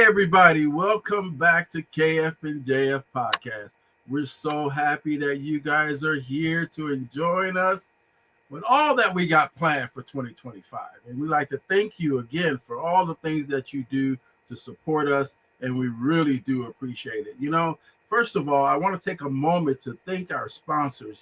everybody, welcome back to KF&JF podcast. We're so happy that you guys are here to join us with all that we got planned for 2025. And we'd like to thank you again for all the things that you do to support us, and we really do appreciate it. First of all, I want to take a moment to thank our sponsors.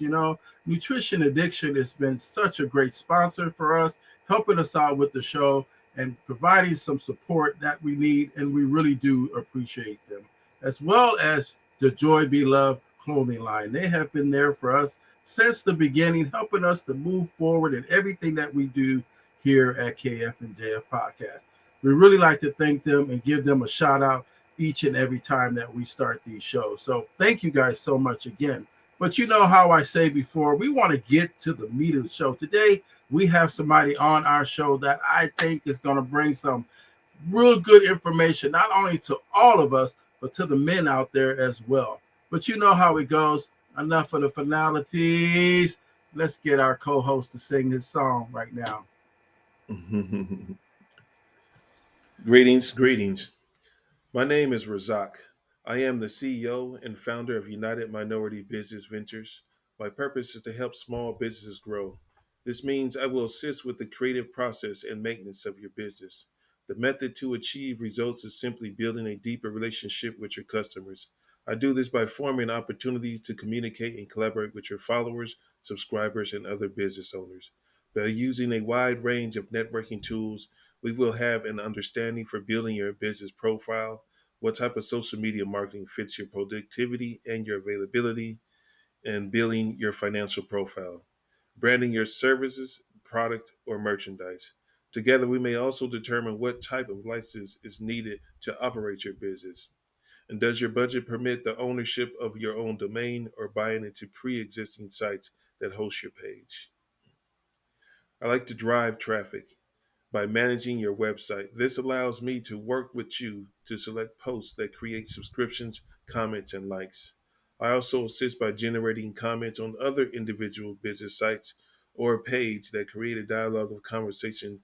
Nutrition Addiction has been such a great sponsor for us, helping us out with the show and providing some support that we need, and we really do appreciate them, as well as the Joy Be Loved clothing line. They have been there for us since the beginning, helping us to move forward in everything that we do here at KF&JF Podcast. We really like to thank them and give them a shout out each and every time that we start these shows. So thank you guys so much again. But you know how I say before, we want to get to the meat of the show. Today, we have somebody on our show that I think is going to bring some real good information, not only to all of us, but to the men out there as well. But you know how it goes. Enough of the formalities. Let's get our co-host to sing his song right now. Greetings. My name is Razak. I am the CEO and founder of United Minority Business Ventures. My purpose is to help small businesses grow. This means I will assist with the creative process and maintenance of your business. The method to achieve results is simply building a deeper relationship with your customers. I do this by forming opportunities to communicate and collaborate with your followers, subscribers, and other business owners. By using a wide range of networking tools, we will have an understanding for building your business profile, what type of social media marketing fits your productivity and your availability, and building your financial profile, branding your services, product, or merchandise. Together, we may also determine what type of license is needed to operate your business. And does your budget permit the ownership of your own domain or buying into pre-existing sites that host your page? I like to drive traffic by managing your website. This allows me to work with you to select posts that create subscriptions, comments, and likes. I also assist by generating comments on other individual business sites or a page that create a dialogue of conversation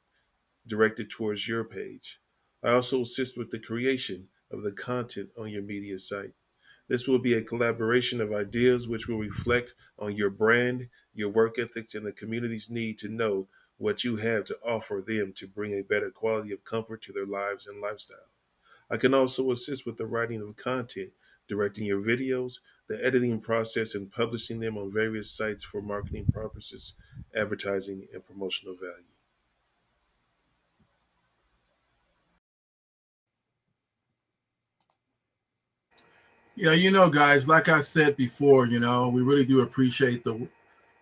directed towards your page. I also assist with the creation of the content on your media site. This will be a collaboration of ideas which will reflect on your brand, your work ethics, and the community's need to know what you have to offer them to bring a better quality of comfort to their lives and lifestyle. I can also assist with the writing of content, directing your videos, the editing process, and publishing them on various sites for marketing purposes, advertising, and promotional value. Yeah, guys, like I said before, we really do appreciate the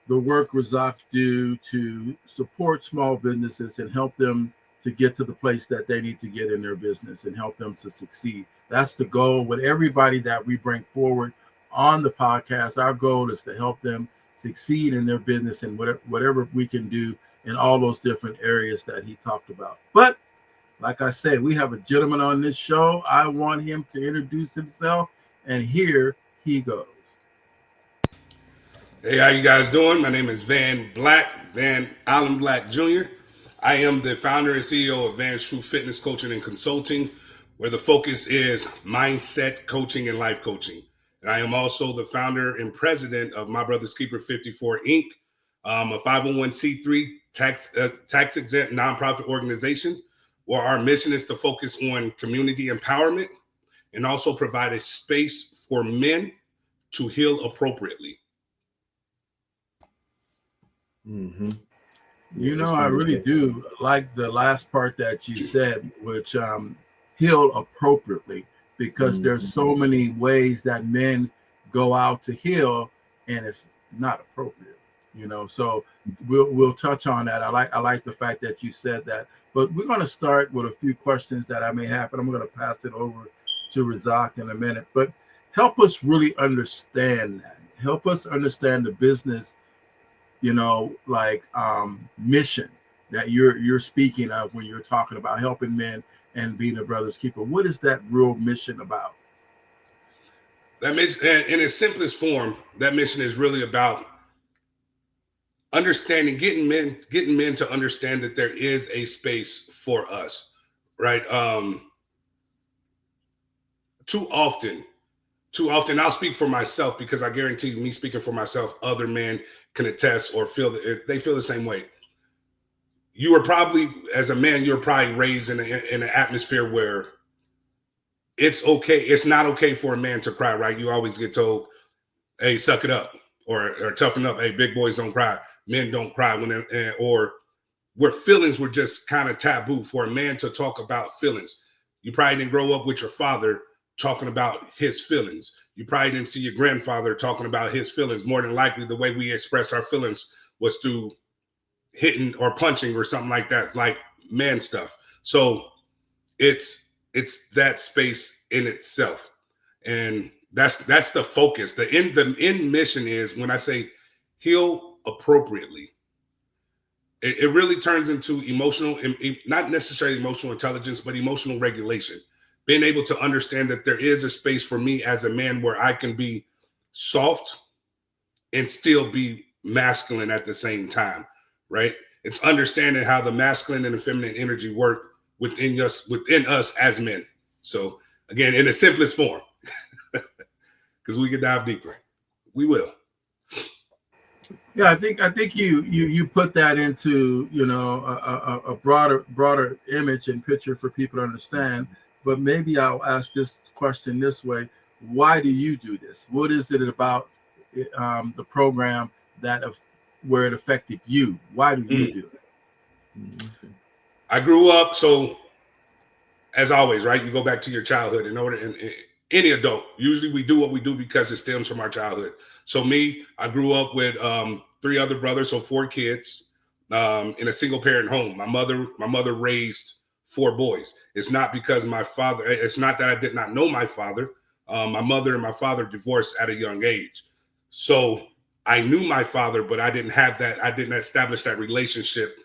work Razak do to support small businesses and help them to get to the place that they need to get in their business and help them to succeed. That's the goal with everybody that we bring forward on the podcast. Our goal is to help them succeed in their business and whatever we can do in all those different areas that he talked about. But like I said, we have a gentleman on this show. I want him to introduce himself, and here he goes. Hey, how you guys doing? My name is Van Allen Black Jr. I am the founder and CEO of Van's True Fitness Coaching and Consulting, where the focus is mindset coaching and life coaching. And I am also the founder and president of My Brother's Keeper 54 Inc., a 501c3 tax exempt nonprofit organization, where our mission is to focus on community empowerment and also provide a space for men to heal appropriately. Mm-hmm. I really do like the last part that you said, which heal appropriately, because there's so many ways that men go out to heal, and it's not appropriate. So we'll touch on that. I like the fact that you said that. But we're going to start with a few questions that I may have, and I'm going to pass it over to Razak in a minute. But help us really understand that. Help us understand the business mission that you're speaking of when you're talking about helping men and being a brother's keeper. What is that real mission about? That mission, in its simplest form, that mission is really about understanding, getting men to understand that there is a space for us, right? too often, I'll speak for myself because I guarantee me speaking for myself, other men can attest or feel that they feel the same way. You were probably, as a man, you're probably raised in an atmosphere where it's okay. It's not okay for a man to cry, right? You always get told, hey, suck it up or toughen up. Hey, big boys don't cry. Men don't cry or where feelings were just kind of taboo for a man to talk about feelings. You probably didn't grow up with your father talking about his feelings. You probably didn't see your grandfather talking about his feelings. More than likely, the way we expressed our feelings was through hitting or punching or something like that, like man stuff. So it's that space in itself, and that's the focus. The end mission is, when I say heal appropriately, it really turns into emotional, not necessarily emotional intelligence, but emotional regulation. Being able to understand that there is a space for me as a man where I can be soft and still be masculine at the same time, right? It's understanding how the masculine and the feminine energy work within us as men. So again, in the simplest form, because we can dive deeper. We will. Yeah, I think you put that into a broader image and picture for people to understand. But maybe I'll ask this question this way: why do you do this? What is it about the program where it affected you? Why do you do it? I grew up, so as always, right? You go back to your childhood in order, and any adult, usually we do what we do because it stems from our childhood. So me, I grew up with 3 other brothers, so 4 kids in a single parent home. My mother raised 4 boys. It's not because my father, it's not that I did not know my father. My mother and my father divorced at a young age. So I knew my father, but I didn't have that. I didn't establish that relationship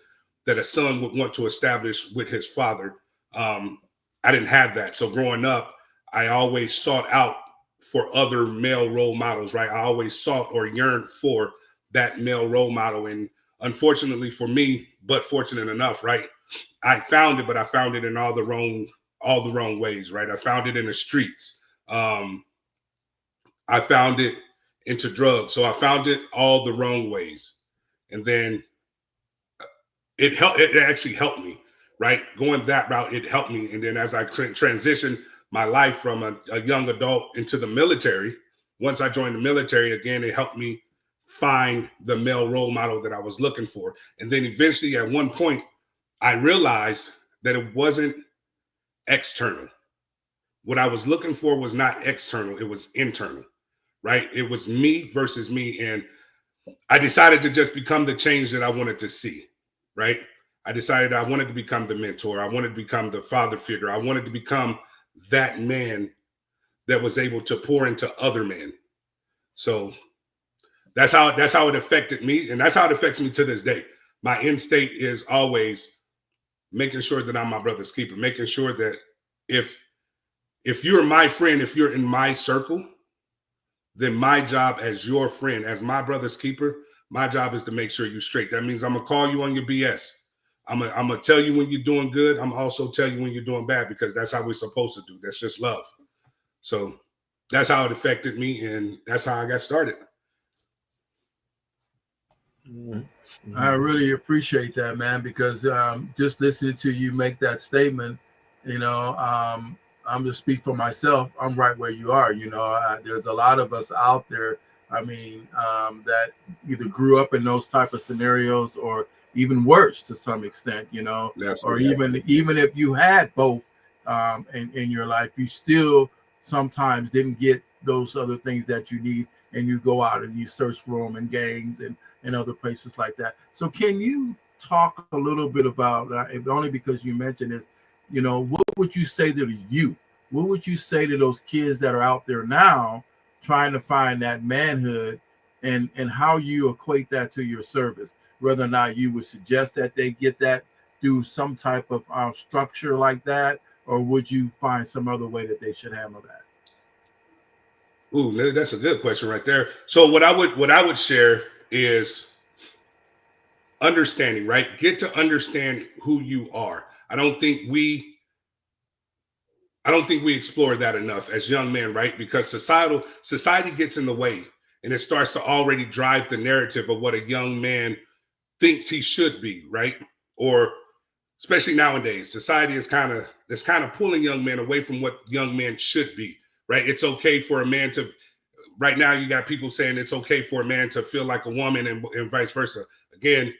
that a son would want to establish with his father. I didn't have that. So growing up, I always sought out for other male role models, right? I always sought or yearned for that male role model. And unfortunately for me, but fortunate enough, right? I found it, but I found it in all the wrong ways, right? I found it in the streets. I found it into drugs. So I found it all the wrong ways. And then it actually helped me, right? Going that route, it helped me. And then as I transitioned my life from a young adult into the military, once I joined the military, again, it helped me find the male role model that I was looking for. And then eventually at one point, I realized that it wasn't external. What I was looking for was not external, it was internal, right? It was me versus me. And I decided to just become the change that I wanted to see, right? I decided I wanted to become the mentor. I wanted to become the father figure. I wanted to become that man that was able to pour into other men. So that's how it affected me. And that's how it affects me to this day. My end state is always making sure that I'm my brother's keeper, making sure that if you're my friend, if you're in my circle, then my job as your friend, as my brother's keeper, my job is to make sure you're straight. That means I'm gonna call you on your BS. I'm gonna tell you when you're doing good. I'm also tell you when you're doing bad, because that's how we're supposed to do. That's just love. So that's how it affected me, and that's how I got started. I really appreciate that, man, because just listening to you make that statement, I'm just speak for myself. I'm right where you are. There's a lot of us out there. I mean, that either grew up in those type of scenarios, or even worse to some extent. Or even if you had both in your life, you still sometimes didn't get those other things that you need, and you go out and you search for them in gangs and other places like that. So can you talk a little bit about, only because you mentioned it, what would you say to the youth? What would you say to those kids that are out there now trying to find that manhood, and how you equate that to your service? Whether or not you would suggest that they get that through some type of structure like that, or would you find some other way that they should handle that? Ooh, that's a good question right there. So what I would share is understanding, right? Get to understand who you are. I don't think we I don't think we explore that enough as young men, right? Because society gets in the way, and it starts to already drive the narrative of what a young man thinks he should be, right? Or especially nowadays, society is kind of pulling young men away from what young men should be, right? It's okay for a man to, right now you got people saying it's okay for a man to feel like a woman and vice versa. Again,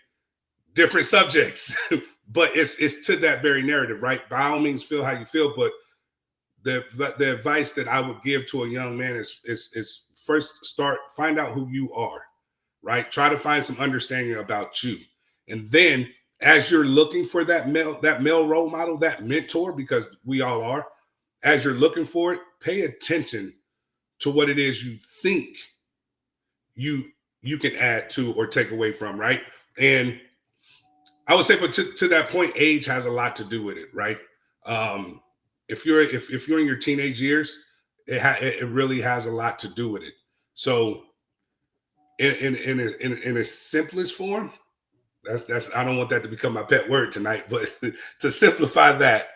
different subjects, but it's to that very narrative, right? By all means, feel how you feel, but the advice that I would give to a young man is first find out who you are, right? Try to find some understanding about you, and then as you're looking for that male role model, that mentor, because we all are, as you're looking for it, pay attention to what it is you think you can add to or take away from, right? And I would say, but to that point, age has a lot to do with it, right? If you're in your teenage years, it really has a lot to do with it. So, in its simplest form, that's I don't want that to become my pet word tonight, but to simplify that,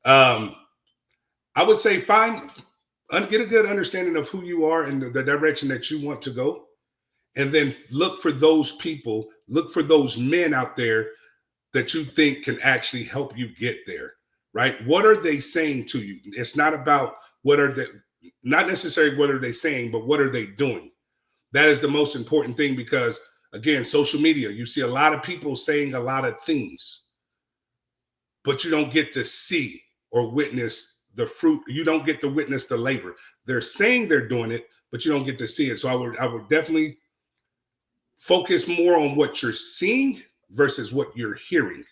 I would say get a good understanding of who you are and the direction that you want to go, and then look for those people, look for those men out there that you think can actually help you get there, right? What are they saying to you? It's not about not necessarily what are they saying, but what are they doing? That is the most important thing, because again, social media, you see a lot of people saying a lot of things, but you don't get to see or witness the fruit. You don't get to witness the labor. They're saying they're doing it, but you don't get to see it. So I would definitely focus more on what you're seeing versus what you're hearing,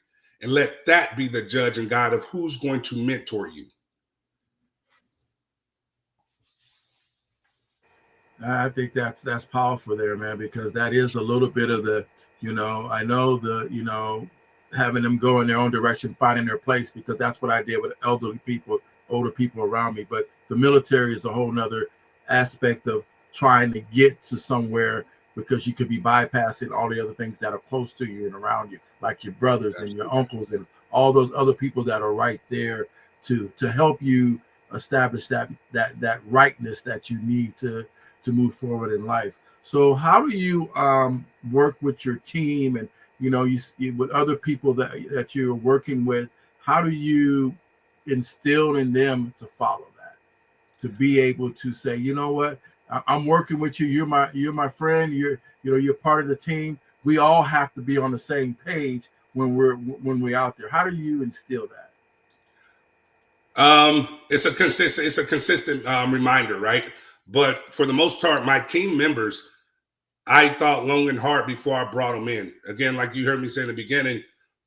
and let that be the judge and guide of who's going to mentor you. I think that's powerful there, man, because that is a little bit of the, I know having them go in their own direction, finding their place, because that's what I did with elderly people, older people around me. But the military is a whole nother aspect of trying to get to somewhere, because you could be bypassing all the other things that are close to you and around you, like your brothers and your uncles and all those other people that are right there to help you establish that rightness that you need to move forward in life. So how do you work with your team, and you with other people that you're working with? How do you instill in them to follow that, to be able to say, you know what, I'm working with you. You're my friend. You're part of the team. We all have to be on the same page when we're out there. How do you instill that? It's a consistent reminder, right? But for the most part, my team members, I thought long and hard before I brought them in. Again, like you heard me say in the beginning,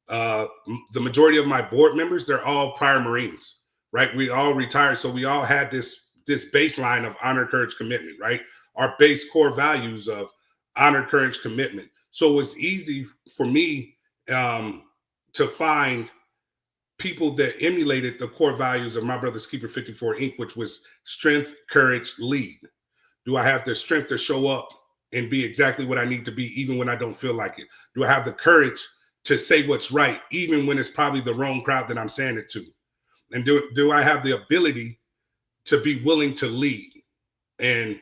the majority of my board members, they're all prior Marines, right? We all retired, so we all had this baseline of honor, courage, commitment, right? Our base core values of honor, courage, commitment. So it was easy for me to find people that emulated the core values of my Brothers Keeper 54 Inc., which was strength, courage, lead. Do I have the strength to show up and be exactly what I need to be, even when I don't feel like it? Do I have the courage to say what's right, even when it's probably the wrong crowd that I'm saying it to? And do I have the ability to be willing to lead? And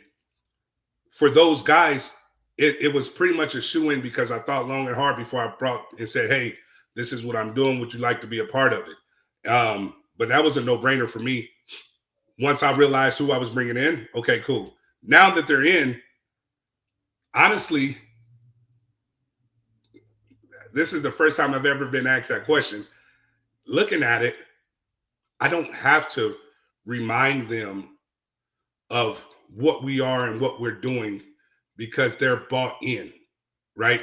for those guys, it was pretty much a shoe-in, because I thought long and hard before I brought and said, hey, this is what I'm doing. Would you like to be a part of it? But that was a no-brainer for me. Once I realized who I was bringing in, okay, cool. Now that they're in, honestly, this is the first time I've ever been asked that question. Looking at it, I don't have to remind them of what we are and what we're doing, because they're bought in, right?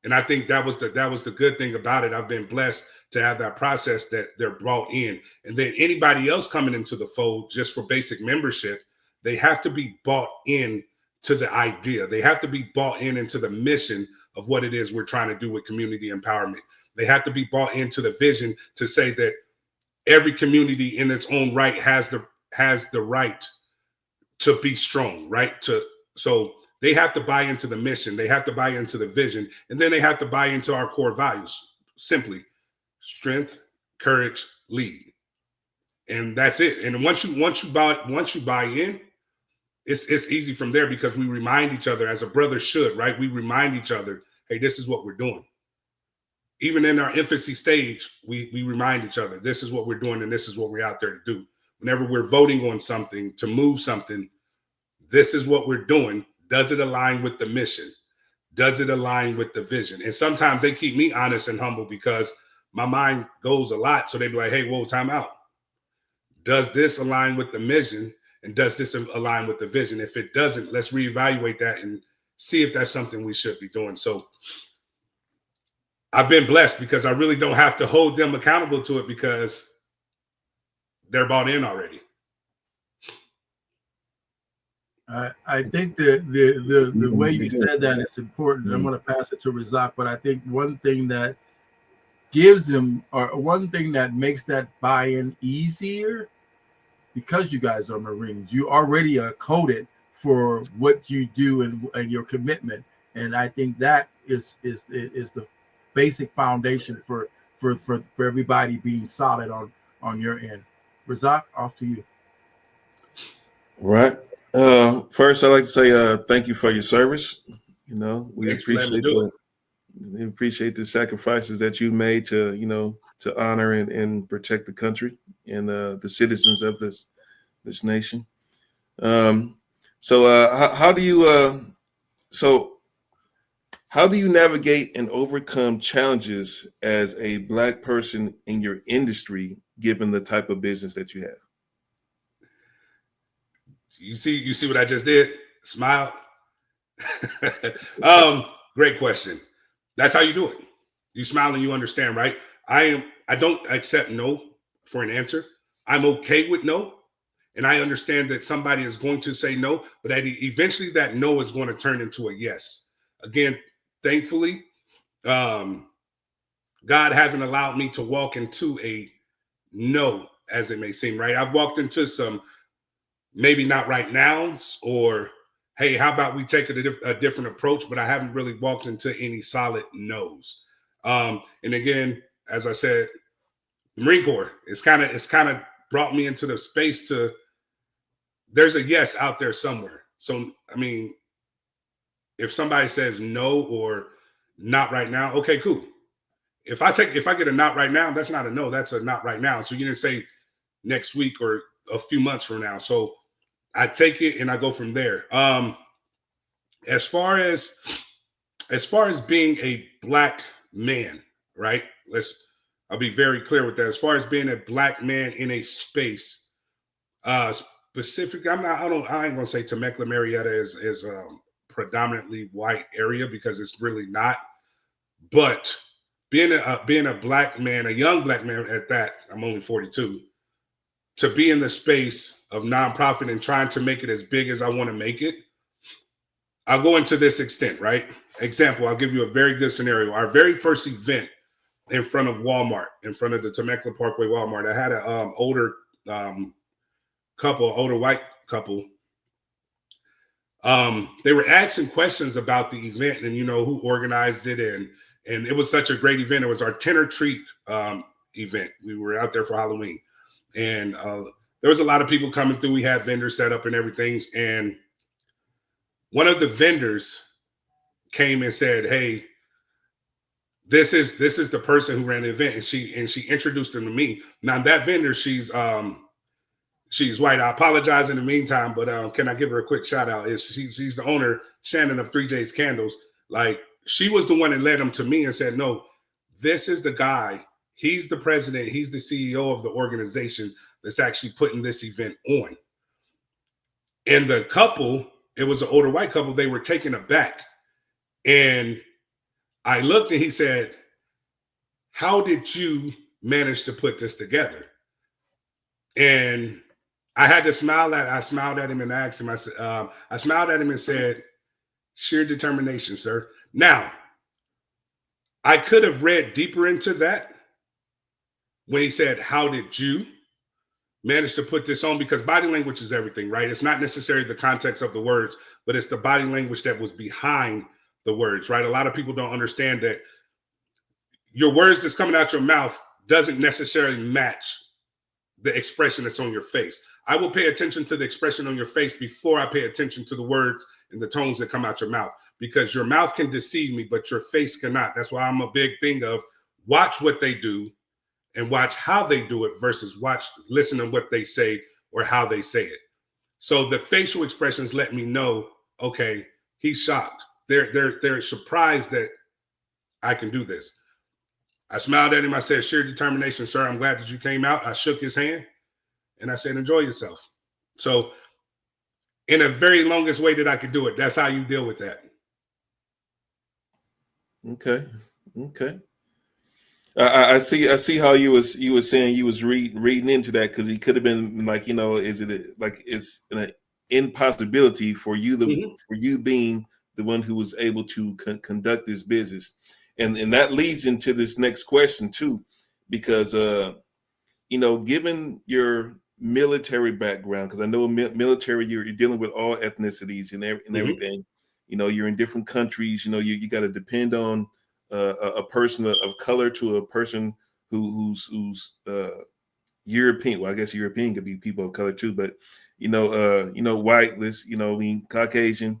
And I think that was the good thing about it. I've been blessed to have that process, that they're brought in. And then anybody else coming into the fold just for basic membership, they have to be bought in to the idea. They have to be bought in into the mission of what it is we're trying to do with community empowerment. They have to be bought into the vision to say that every community in its own right has the right to be strong, right? So they have to buy into the mission, they have to buy into the vision, and then they have to buy into our core values. Simply, strength, courage, lead. And that's it. And once you buy in, it's easy from there, because we remind each other, as a brother should, right? We remind each other, hey, this is what we're doing. Even in our infancy stage, we remind each other, this is what we're doing and this is what we're out there to do. Whenever we're voting on something, to move something, this is what we're doing. Does it align with the mission? Does it align with the vision? And sometimes they keep me honest and humble, because my mind goes a lot. So they be like, hey, whoa, time out. Does this align with the mission? And does this align with the vision? If it doesn't, let's reevaluate that and see if that's something we should be doing. So I've been blessed, because I really don't have to hold them accountable to it, because they're bought in already. I think the way you said that is important. I'm going to pass it to Razak, but I think one thing that gives them, or one thing that makes that buy-in easier, because you guys are Marines, you already are coded for what you do and your commitment, and I think that is the basic foundation for everybody being solid on your end. Razak, off to you. Right. First, I'd like to say thank you for your service. You know, we appreciate the sacrifices that you made to honor and protect the country and the citizens of this nation. How do you navigate and overcome challenges as a Black person in your industry, given the type of business that you have? You see what I just did? Smile. Great question. That's how you do it. You smile and you understand, right? I don't accept no for an answer. I'm okay with no. And I understand that somebody is going to say no, but eventually that no is going to turn into a yes. Again, thankfully, God hasn't allowed me to walk into a no, as it may seem, right? I've walked into some maybe not right nows, or hey, how about we take a different approach, but I haven't really walked into any solid no's. And again, as I said, the Marine Corps, it's kind of brought me into the space to, there's a yes out there somewhere. So, I mean, if somebody says no or not right now, okay, cool. If I get a not right now, that's not a no, that's a not right now. So you didn't say next week or a few months from now. So I take it and I go from there. As far as being a Black man, right? I'll be very clear with that. As far as being a Black man in a space, specifically, I ain't gonna say Temecula, Marietta is predominantly white area, because it's really not. But being a Black man, a young Black man at that, I'm only 42, to be in the space of nonprofit and trying to make it as big as I want to make it, I'll go into this extent, right? Example, I'll give you a very good scenario. Our very first event in front of Walmart, in front of the Temecula Parkway Walmart, I had an older white couple. They were asking questions about the event and, who organized it. And it was such a great event. It was our Tenor Treat event. We were out there for Halloween. And there was a lot of people coming through. We had vendors set up and everything. And one of the vendors came and said, hey, this is the person who ran the event. And she introduced them to me. Now that vendor, she's white. I apologize in the meantime, but can I give her a quick shout out? She's the owner, Shannon, of 3J's Candles. Like, she was the one that led them to me and said, no, this is the guy. He's the president. He's the CEO of the organization that's actually putting this event on. And the couple, it was an older white couple, they were taken aback. And I looked and he said, how did you manage to put this together? And I had to smile I smiled at him and asked him, I smiled at him and said, sheer determination, sir. Now, I could have read deeper into that when he said, how did you manage to put this on? Because body language is everything, right? It's not necessarily the context of the words, but it's the body language that was behind the words, right? A lot of people don't understand that your words that's coming out your mouth doesn't necessarily match the expression that's on your face. I will pay attention to the expression on your face before I pay attention to the words and the tones that come out your mouth, because your mouth can deceive me, but your face cannot. That's why I'm a big thing of watch what they do and watch how they do it versus listen to what they say or how they say it. So the facial expressions let me know, okay, he's shocked. They're surprised that I can do this. I smiled at him. I said, sheer determination, sir. I'm glad that you came out. I shook his hand and I said, enjoy yourself. So in a very longest way that I could do it, that's how you deal with that. Okay. I see how you was saying you was reading into that, because he could have been like, is it like it's an impossibility for you for you being the one who was able to conduct this business, and that leads into this next question too, because given your military background, because I know military you're dealing with all ethnicities and everything, you're in different countries, you got to depend on a person of color to a person who's European. Well, I guess European could be people of color too, but whiteless, Caucasian.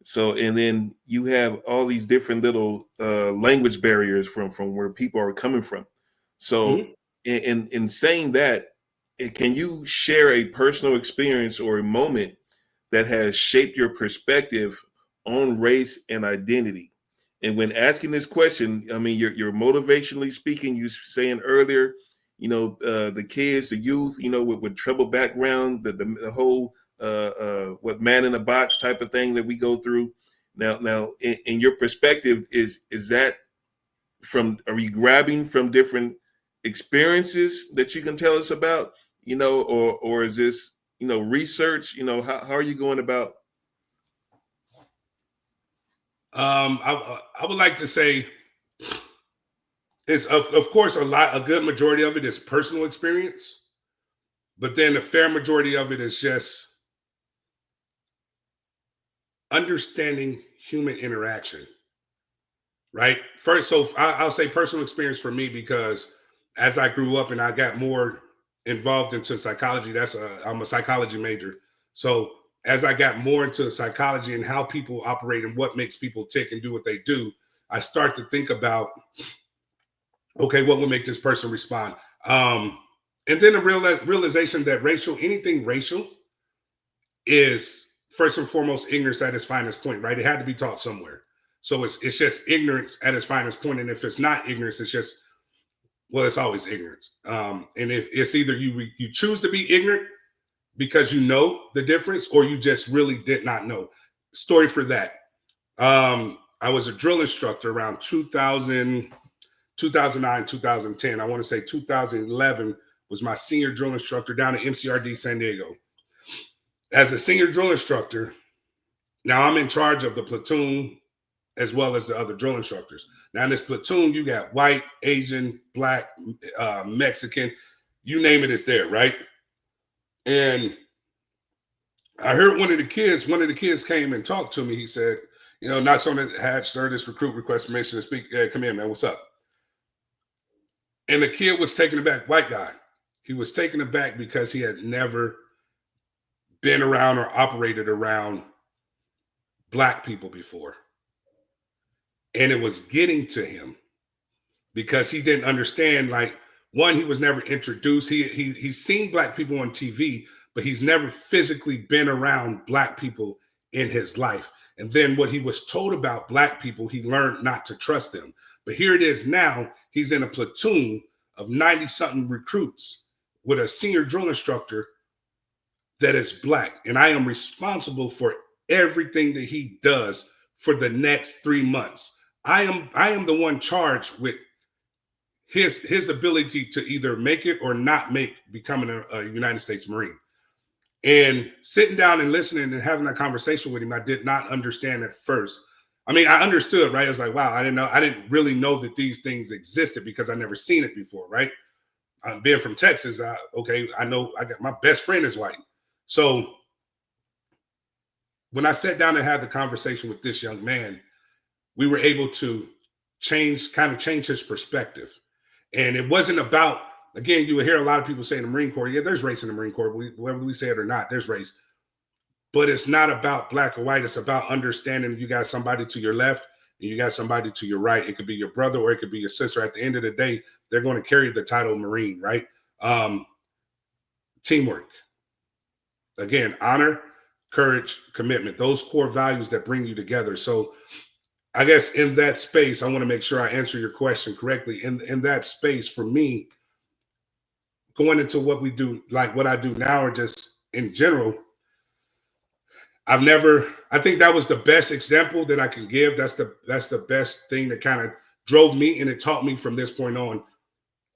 So, and then you have all these different little language barriers from where people are coming from. So, in saying that, can you share a personal experience or a moment that has shaped your perspective on race and identity? And when asking this question, I mean, you're motivationally speaking. You saying earlier, the kids, the youth, with troubled background, the whole what man in a box type of thing that we go through. Now, in your perspective, is that are you grabbing from different experiences that you can tell us about, or is this, research? How are you going about? I would like to say is of course a good majority of it is personal experience, but then a fair majority of it is just understanding human interaction, right? First, so I'll say personal experience for me, because as I grew up and I got more involved into psychology, I'm a psychology major. So as I got more into psychology and how people operate and what makes people tick and do what they do, I start to think about, okay, what would make this person respond? And then a realization that anything racial is first and foremost ignorance at its finest point, right? It had to be taught somewhere. So it's just ignorance at its finest point. And if it's not ignorance, it's just, well, it's always ignorance. And if it's either you choose to be ignorant because you know the difference, or you just really did not know. Story for that. I was a drill instructor around 2009, 2010. I want to say 2011 was my senior drill instructor down at MCRD San Diego. As a senior drill instructor, now I'm in charge of the platoon as well as the other drill instructors. Now in this platoon, you got white, Asian, black, Mexican, you name it, it's there, right? And I heard one of the kids came and talked to me. He said, knocks on the hatch, sir, this recruit request permission to speak. Come in, man, what's up? And the kid was taken aback, white guy. He was taken aback because he had never been around or operated around black people before. And it was getting to him because he didn't understand, like, one, he was never introduced. He's seen black people on TV, but he's never physically been around black people in his life. And then what he was told about black people, he learned not to trust them. But here it is now, he's in a platoon of 90-something recruits with a senior drill instructor that is black. And I am responsible for everything that he does for the next 3 months. I am the one charged with his ability to either make it or not make becoming a United States Marine. And sitting down and listening and having that conversation with him, I did not understand at first. I mean, I understood, right? I was like, wow, I didn't really know that these things existed because I never seen it before, right? Being from Texas, I know my best friend is white. So when I sat down and had the conversation with this young man, we were able to change his perspective. And it wasn't about again, you will hear a lot of people say in the Marine Corps, yeah, there's race in the Marine Corps, whether we say it or not, there's race. But it's not about black or white. It's about understanding you got somebody to your left and you got somebody to your right. It could be your brother or it could be your sister. At the end of the day, they're going to carry the title Marine, right? Teamwork. Again, honor, courage, commitment. Those core values that bring you together. So I guess in that space, I want to make sure I answer your question correctly. In that space, for me, going into what we do, like what I do now or just in general, I think that was the best example that I can give. That's the best thing that kind of drove me, and it taught me from this point on.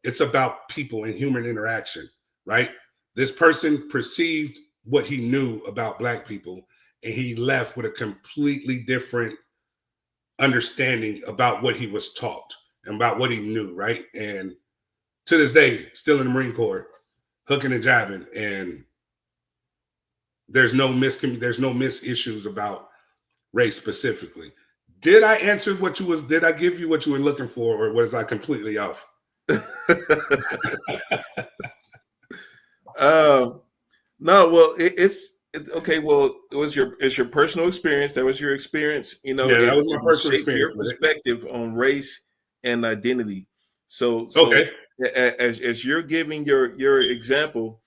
It's about people and human interaction, right? This person perceived what he knew about Black people, and he left with a completely different understanding about what he was taught and about what he knew, right? And to this day, still in the Marine Corps, hooking and jiving, and there's no miss issues about race specifically. Did I answer did I give you what you were looking for, or was I completely off? No, well, it's okay. Well, it's your personal experience. That was your experience. You know, Yeah, that was my personal shaped your experience. perspective on race and identity. So Okay. as you're giving your example,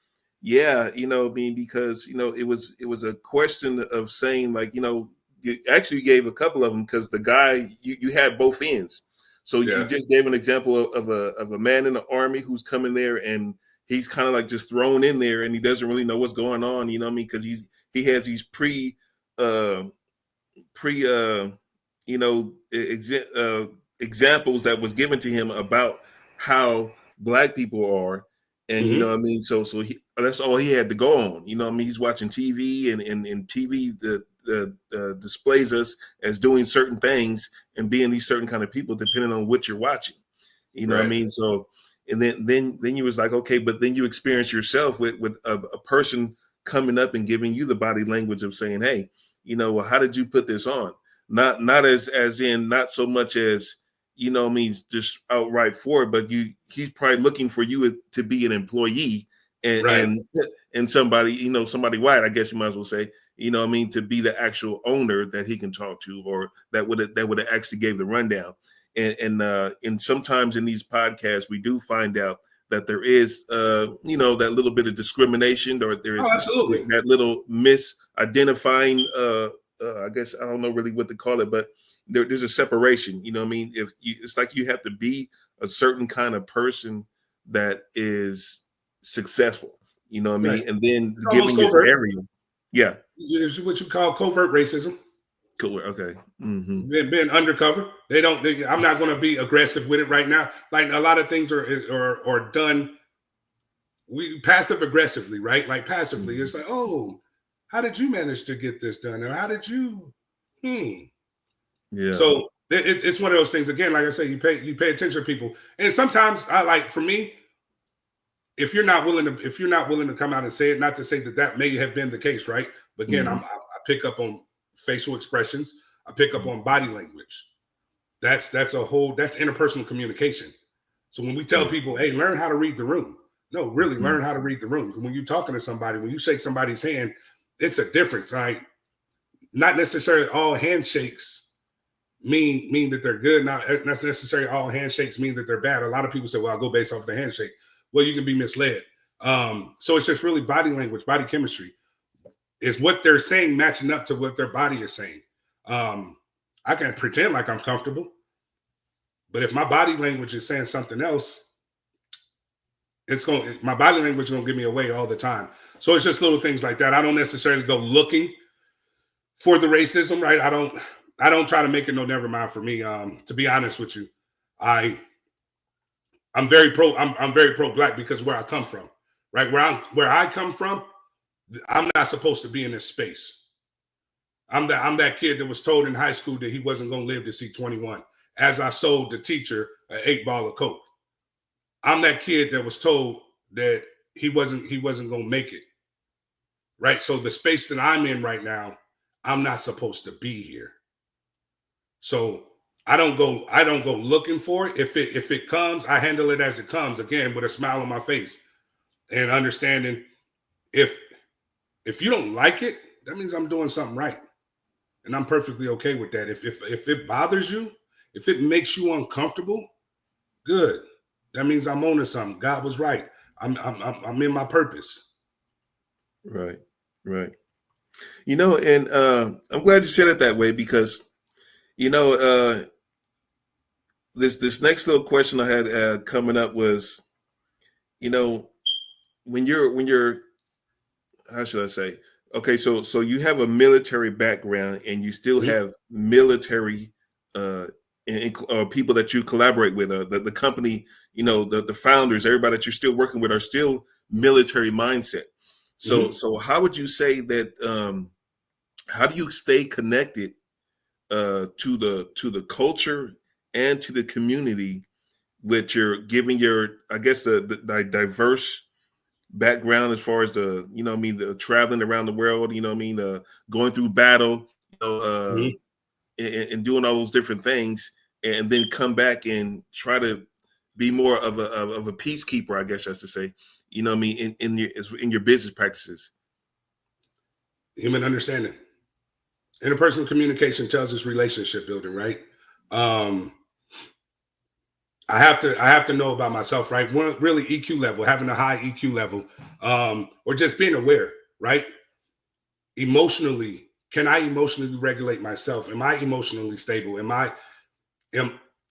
yeah, you know, I mean, because you know, it was a question of saying like, you know, you actually gave a couple of them because the guy you had both ends. So Yeah. you just gave an example of a man in the army who's coming there and he's kind of like just thrown in there and he doesn't really know what's going on, you know what I mean? Because he has these you know, examples that was given to him about how Black people are, and you know what I mean. So that's all he had to go on. You know what I mean? He's watching TV, and TV displays us as doing certain things and being these certain kind of people depending on what you're watching. You know what I mean? So. And then you was like, okay, but then you experience yourself with a person coming up and giving you the body language of saying, hey, you know, well, how did you put this on? Not as in not so much as, you know, means just outright for it, but he's probably looking for you to be an employee and somebody, you know, somebody white, I guess you might as well say, you know what I mean, to be the actual owner that he can talk to, or that would have actually gave the rundown. And sometimes in these podcasts, we do find out that there is, you know, that little bit of discrimination, or there is that little misidentifying. I guess I don't know really what to call it, but there's a separation. You know what I mean? It's like you have to be a certain kind of person that is successful. You know what I mean? And then it's giving your area, yeah, it's what you call covert racism. Cooler. Okay. Mm-hmm. Being undercover. I'm not going to be aggressive with it right now. Like a lot of things are done passive aggressively, right? Like passively. It's like, oh, how did you manage to get this done? Or how did you? Yeah. So it's one of those things. Again, like I say, you pay attention to people, and sometimes for me, if you're not willing to come out and say it, not to say that may have been the case, right? But again, I pick up on facial expressions. I pick up on body language. That's interpersonal communication. So when we tell people, hey, learn how to read the room. No, really learn how to read the room. When you're talking to somebody, when you shake somebody's hand, it's a difference, right? Not necessarily all handshakes mean that they're good. Not necessarily all handshakes mean that they're bad. A lot of people say, well, I'll go based off the handshake. Well, you can be misled. So it's just really body language, body chemistry. Is what they're saying matching up to what their body is saying? I can pretend like I'm comfortable, but if my body language is saying something else, my body language is going to give me away all the time. So it's just little things like that. I don't necessarily go looking for the racism, right? I don't try to make it no never mind for me. To be honest with you, I'm very pro Black because where I come from, right? Where I come from, I'm not supposed to be in this space. I'm that kid that was told in high school that he wasn't going to live to see 21, as I sold the teacher an 8-ball of Coke. I'm that kid that was told that he wasn't going to make it, right? So the space that I'm in right now, I'm not supposed to be here. So I don't go looking for it. If it comes, I handle it as it comes, again, with a smile on my face and understanding if you don't like it, that means I'm doing something right. And I'm perfectly okay with that. If it bothers you, if it makes you uncomfortable, good. That means I'm owning something. God was right. I'm in my purpose. Right. Right. You know, and I'm glad you said it that way because, you know, this next little question I had coming up was, you know, when you're how should I say? Okay, so you have a military background and you still Mhm. have military people that you collaborate with, the company, you know, the founders, everybody that you're still working with are still military mindset. Mhm. So how would you say that? How do you stay connected to the culture and to the community with your giving your, I guess, the diverse background as far as the, you know what I mean, the traveling around the world, you know what I mean, going through battle, you know, Mhm. and doing all those different things, and then come back and try to be more of a peacekeeper, I guess I should say, you know what I mean, in your business practices. Human understanding. Interpersonal communication tells us relationship building, right? Um, I have to know about myself, right? One, really EQ level, having a high EQ level, or just being aware, right? Emotionally, can I emotionally regulate myself? Am I emotionally stable? Am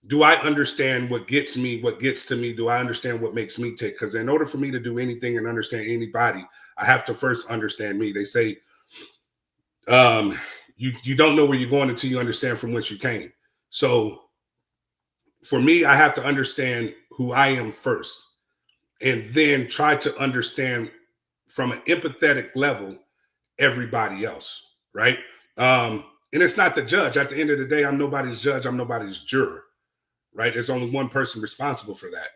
do I understand what gets me, what gets to me? Do I understand what makes me tick? Because in order for me to do anything and understand anybody, I have to first understand me. They say, um, you don't know where you're going until you understand from whence you came. So for me, I have to understand who I am first, and then try to understand from an empathetic level everybody else, right? And it's not to judge. At the end of the day, I'm nobody's judge. I'm nobody's juror, right? There's only one person responsible for that.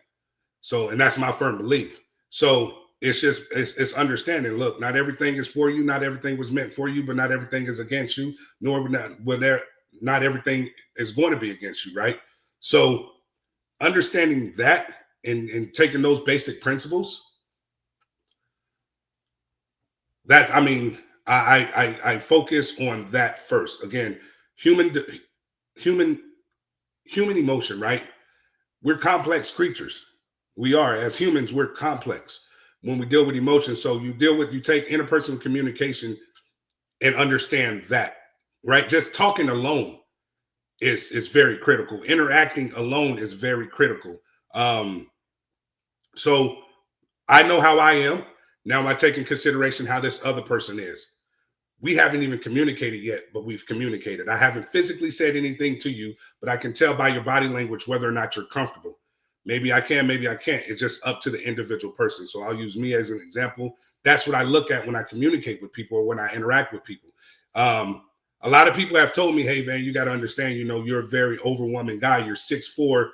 So, and that's my firm belief. So it's just it's understanding. Look, not everything is for you. Not everything was meant for you, but not everything is against you. Nor not everything is going to be against you, right? So understanding that and taking those basic principles, that's I mean, I focus on that first. Again, human human human emotion, right? We're complex creatures. We are, as humans, we're complex when we deal with emotions. So you take interpersonal communication and understand that, right? Just talking alone is very critical. Interacting alone is very critical. Um, so I know how I am. Now I take in consideration how this other person is. We haven't even communicated yet, but we've communicated. I haven't physically said anything to you, but I can tell by your body language whether or not you're comfortable. Maybe I can, maybe I can't. It's just up to the individual person. So I'll use me as an example. That's what I look at when I communicate with people or when I interact with people. Um, a lot of people have told me, hey, Van, you got to understand, you know, you're a very overwhelming guy. You're 6'4",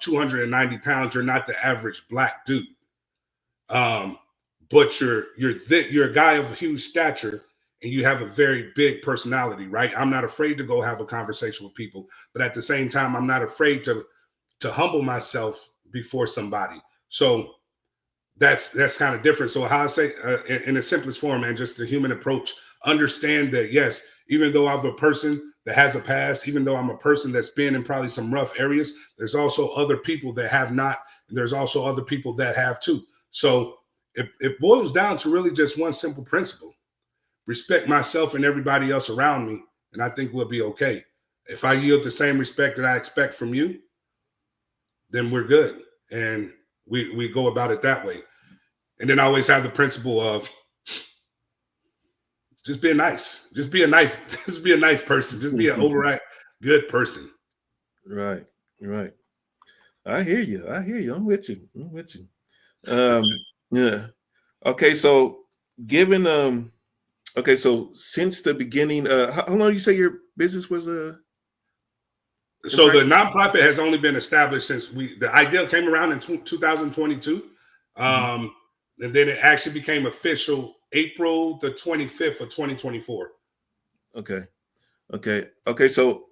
290 pounds. You're not the average black dude. Um, but you're a guy of huge stature and you have a very big personality, right? I'm not afraid to go have a conversation with people, but at the same time, I'm not afraid to humble myself before somebody. So that's kind of different. So how I say in the simplest form, man, just the human approach. Understand that yes, even though I'm a person that has a past, even though I'm a person that's been in probably some rough areas, there's also other people that have not, and there's also other people that have too. So it boils down to really just one simple principle: respect myself and everybody else around me, and I think we'll be okay. If I yield the same respect that I expect from you, then we're good, and we go about it that way. And then I always have the principle of just being nice. Just be a nice, just be a nice person. Just be an overall good person. Right, right. I hear you. I hear you. I'm with you. I'm with you. Yeah. Okay, so given okay, so since the beginning, how long do you say your business was in So the practice? nonprofit has only been established since the idea came around in 2022. Mhm. Um, and then it actually became official April the 25th of 2024. Okay. Okay. Okay. So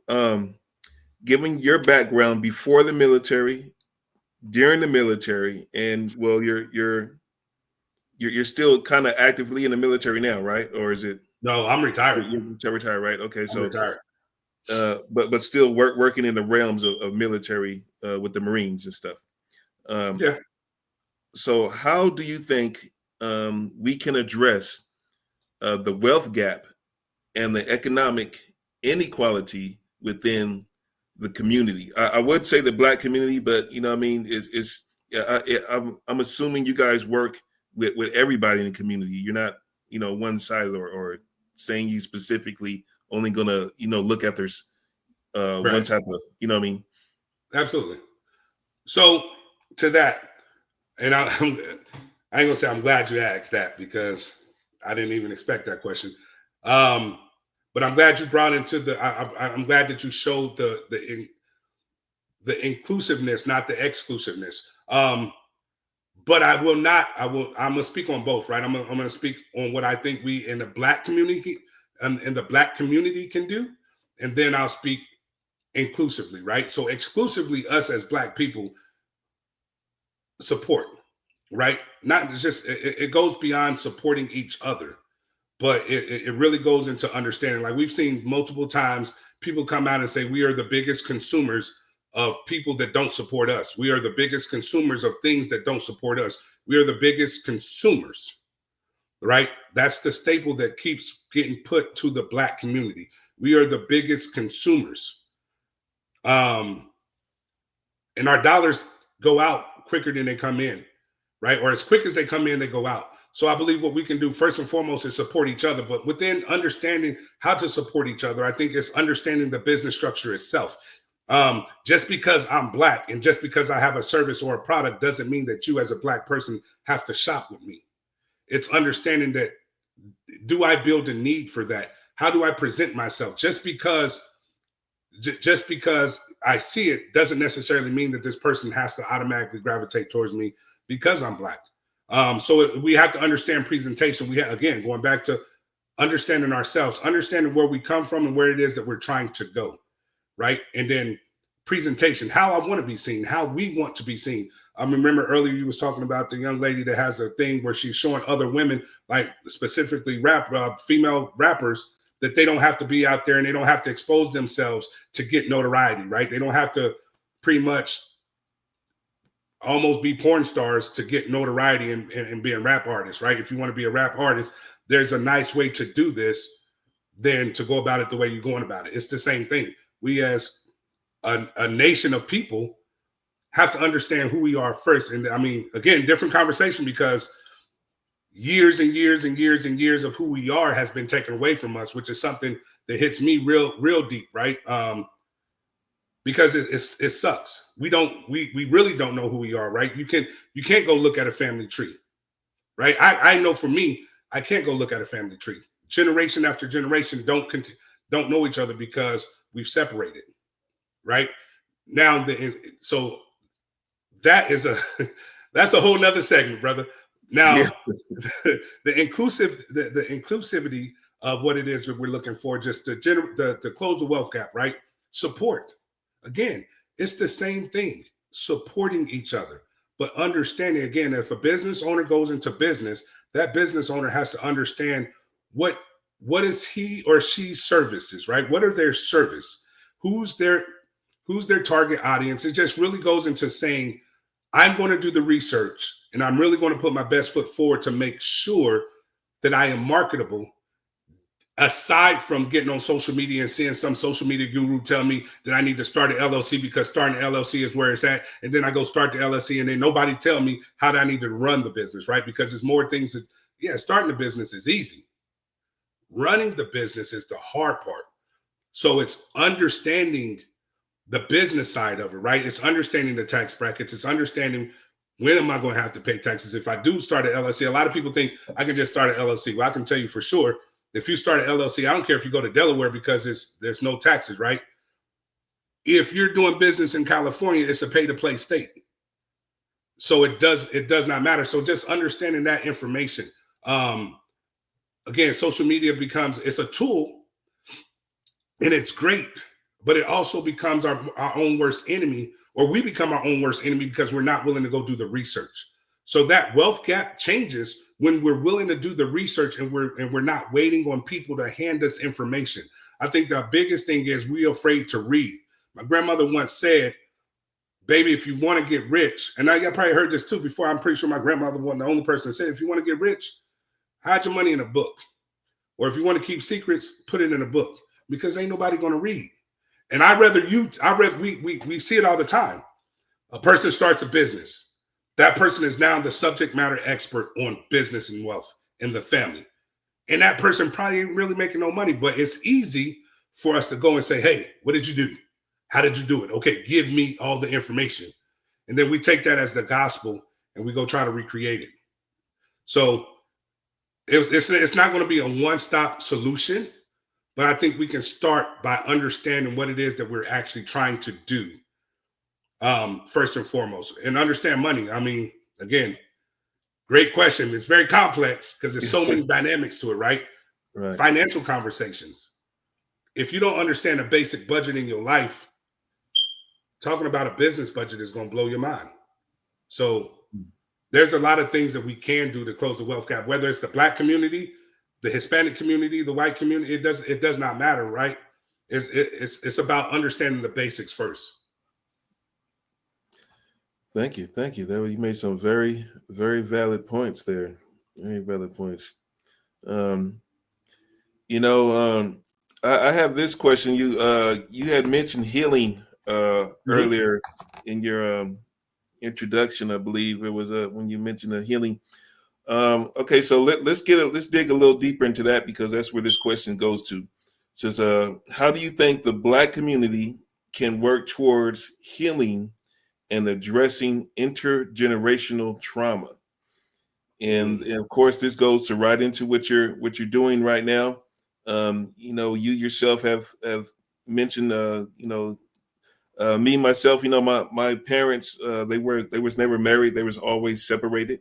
given your background before the military, during the military, and well, you're still kind of actively in the military now, right? Or is it No, I'm retired. you're retired, right? Okay, I'm so retired. but still working in the realms of military with the Marines and stuff. Yeah. So how do you think we can address the wealth gap and the economic inequality within the community? I would say the Black community, but you know, what I mean, it's yeah, I'm assuming you guys work with everybody in the community. You're not, you know, one sided or saying you specifically only gonna, you know, look after one Right. type of, you know what I mean? Absolutely. So to that, and I ain't gonna say I'm glad you asked that because I didn't even expect that question. But I'm glad you brought into I'm glad that you showed the inclusiveness, not the exclusiveness. But I will not. I'm gonna speak on both, right? I'm gonna speak on what I think we in the Black community in the Black community can do, and then I'll speak inclusively, right? So exclusively, us as Black people support, right? Not just it goes beyond supporting each other, but it really goes into understanding. Like we've seen multiple times, people come out and say we are the biggest consumers of people that don't support us. We are the biggest consumers of things that don't support us. We are the biggest consumers, right? That's the staple that keeps getting put to the Black community. We are the biggest consumers. And our dollars go out quicker than they come in, right? Or as quick as they come in, they go out. So I believe what we can do first and foremost is support each other. But within understanding how to support each other, I think it's understanding the business structure itself. Just because I'm Black and just because I have a service or a product doesn't mean that you as a Black person have to shop with me. It's understanding that, do I build a need for that? How do I present myself? Just because I see it doesn't necessarily mean that this person has to automatically gravitate towards me because I'm Black. So we have to understand presentation. Again, going back to understanding ourselves, understanding where we come from and where it is that we're trying to go, right? And then presentation, how I want to be seen, how we want to be seen. I remember earlier you was talking about the young lady that has a thing where she's showing other women, like specifically female rappers, that they don't have to be out there and they don't have to expose themselves to get notoriety, right? They don't have to pretty much almost be porn stars to get notoriety and being rap artists, right? If you want to be a rap artist, there's a nice way to do this than to go about it the way you're going about it. It's the same thing. We as a nation of people have to understand who we are first. And I mean, again, different conversation because years and years and years and years of who we are has been taken away from us, which is something that hits me real deep, right? Because it sucks. We really don't know who we are, right? You can't go look at a family tree, right? I know for me, I can't go look at a family tree. Generation after generation don't know each other because we've separated, right? Now, so that is that's a whole nother segment, brother. Now, Yeah. the inclusivity of what it is that we're looking for, just to close the wealth gap, right? Support. Again, it's the same thing, supporting each other, but understanding, again, if a business owner goes into business, that business owner has to understand what is he or she's services, right? What are their service? Who's their target audience? It just really goes into saying, I'm going to do the research and I'm really going to put my best foot forward to make sure that I am marketable, aside from getting on social media and seeing some social media guru tell me that I need to start an LLC because starting an LLC is where it's at. And then I go start the LLC and then nobody tell me how I need to run the business, right? Because there's more things that, starting a business is easy. Running the business is the hard part. So it's understanding the business side of it, right? It's understanding the tax brackets. It's understanding when am I going to have to pay taxes? If I do start an LLC, a lot of people think I can just start an LLC. Well, I can tell you for sure, if you start an LLC, I don't care if you go to Delaware because there's no taxes, right? If you're doing business in California, it's a pay-to-play state. So it does not matter. So just understanding that information. Again, social media it's a tool and it's great, but it also becomes our own worst enemy, or we become our own worst enemy because we're not willing to go do the research. So that wealth gap changes when we're willing to do the research and we're not waiting on people to hand us information. I think the biggest thing is we're afraid to read. My grandmother once said, baby, if you want to get rich, and y'all probably heard this too before, I'm pretty sure my grandmother wasn't the only person that said, if you want to get rich, hide your money in a book. Or if you want to keep secrets, put it in a book, because ain't nobody going to read. And we see it all the time. A person starts a business. That person is now the subject matter expert on business and wealth in the family. And that person probably ain't really making no money, but it's easy for us to go and say, hey, what did you do? How did you do it? Okay, give me all the information. And then we take that as the gospel and we go try to recreate it. So it's not going to be a one-stop solution, but I think we can start by understanding what it is that we're actually trying to do, first and foremost, and understand money. I mean, again, great question. It's very complex because there's so many dynamics to it, right? Right. Financial conversations. If you don't understand a basic budget in your life, talking about a business budget is going to blow your mind. So there's a lot of things that we can do to close the wealth gap, whether it's the Black community, the Hispanic community, the white community. It does not matter, right? It's about understanding the basics first. Thank you. You made some very, very valid points there. Very valid points. I have this question. You had mentioned healing earlier in your introduction. I believe it was when you mentioned the healing. Okay, so let's dig a little deeper into that, because that's where this question goes to. It says, how do you think the Black community can work towards healing and addressing intergenerational trauma? And of course, this goes right into what you're doing right now. You yourself have mentioned, me myself. My parents, they was never married. They was always separated.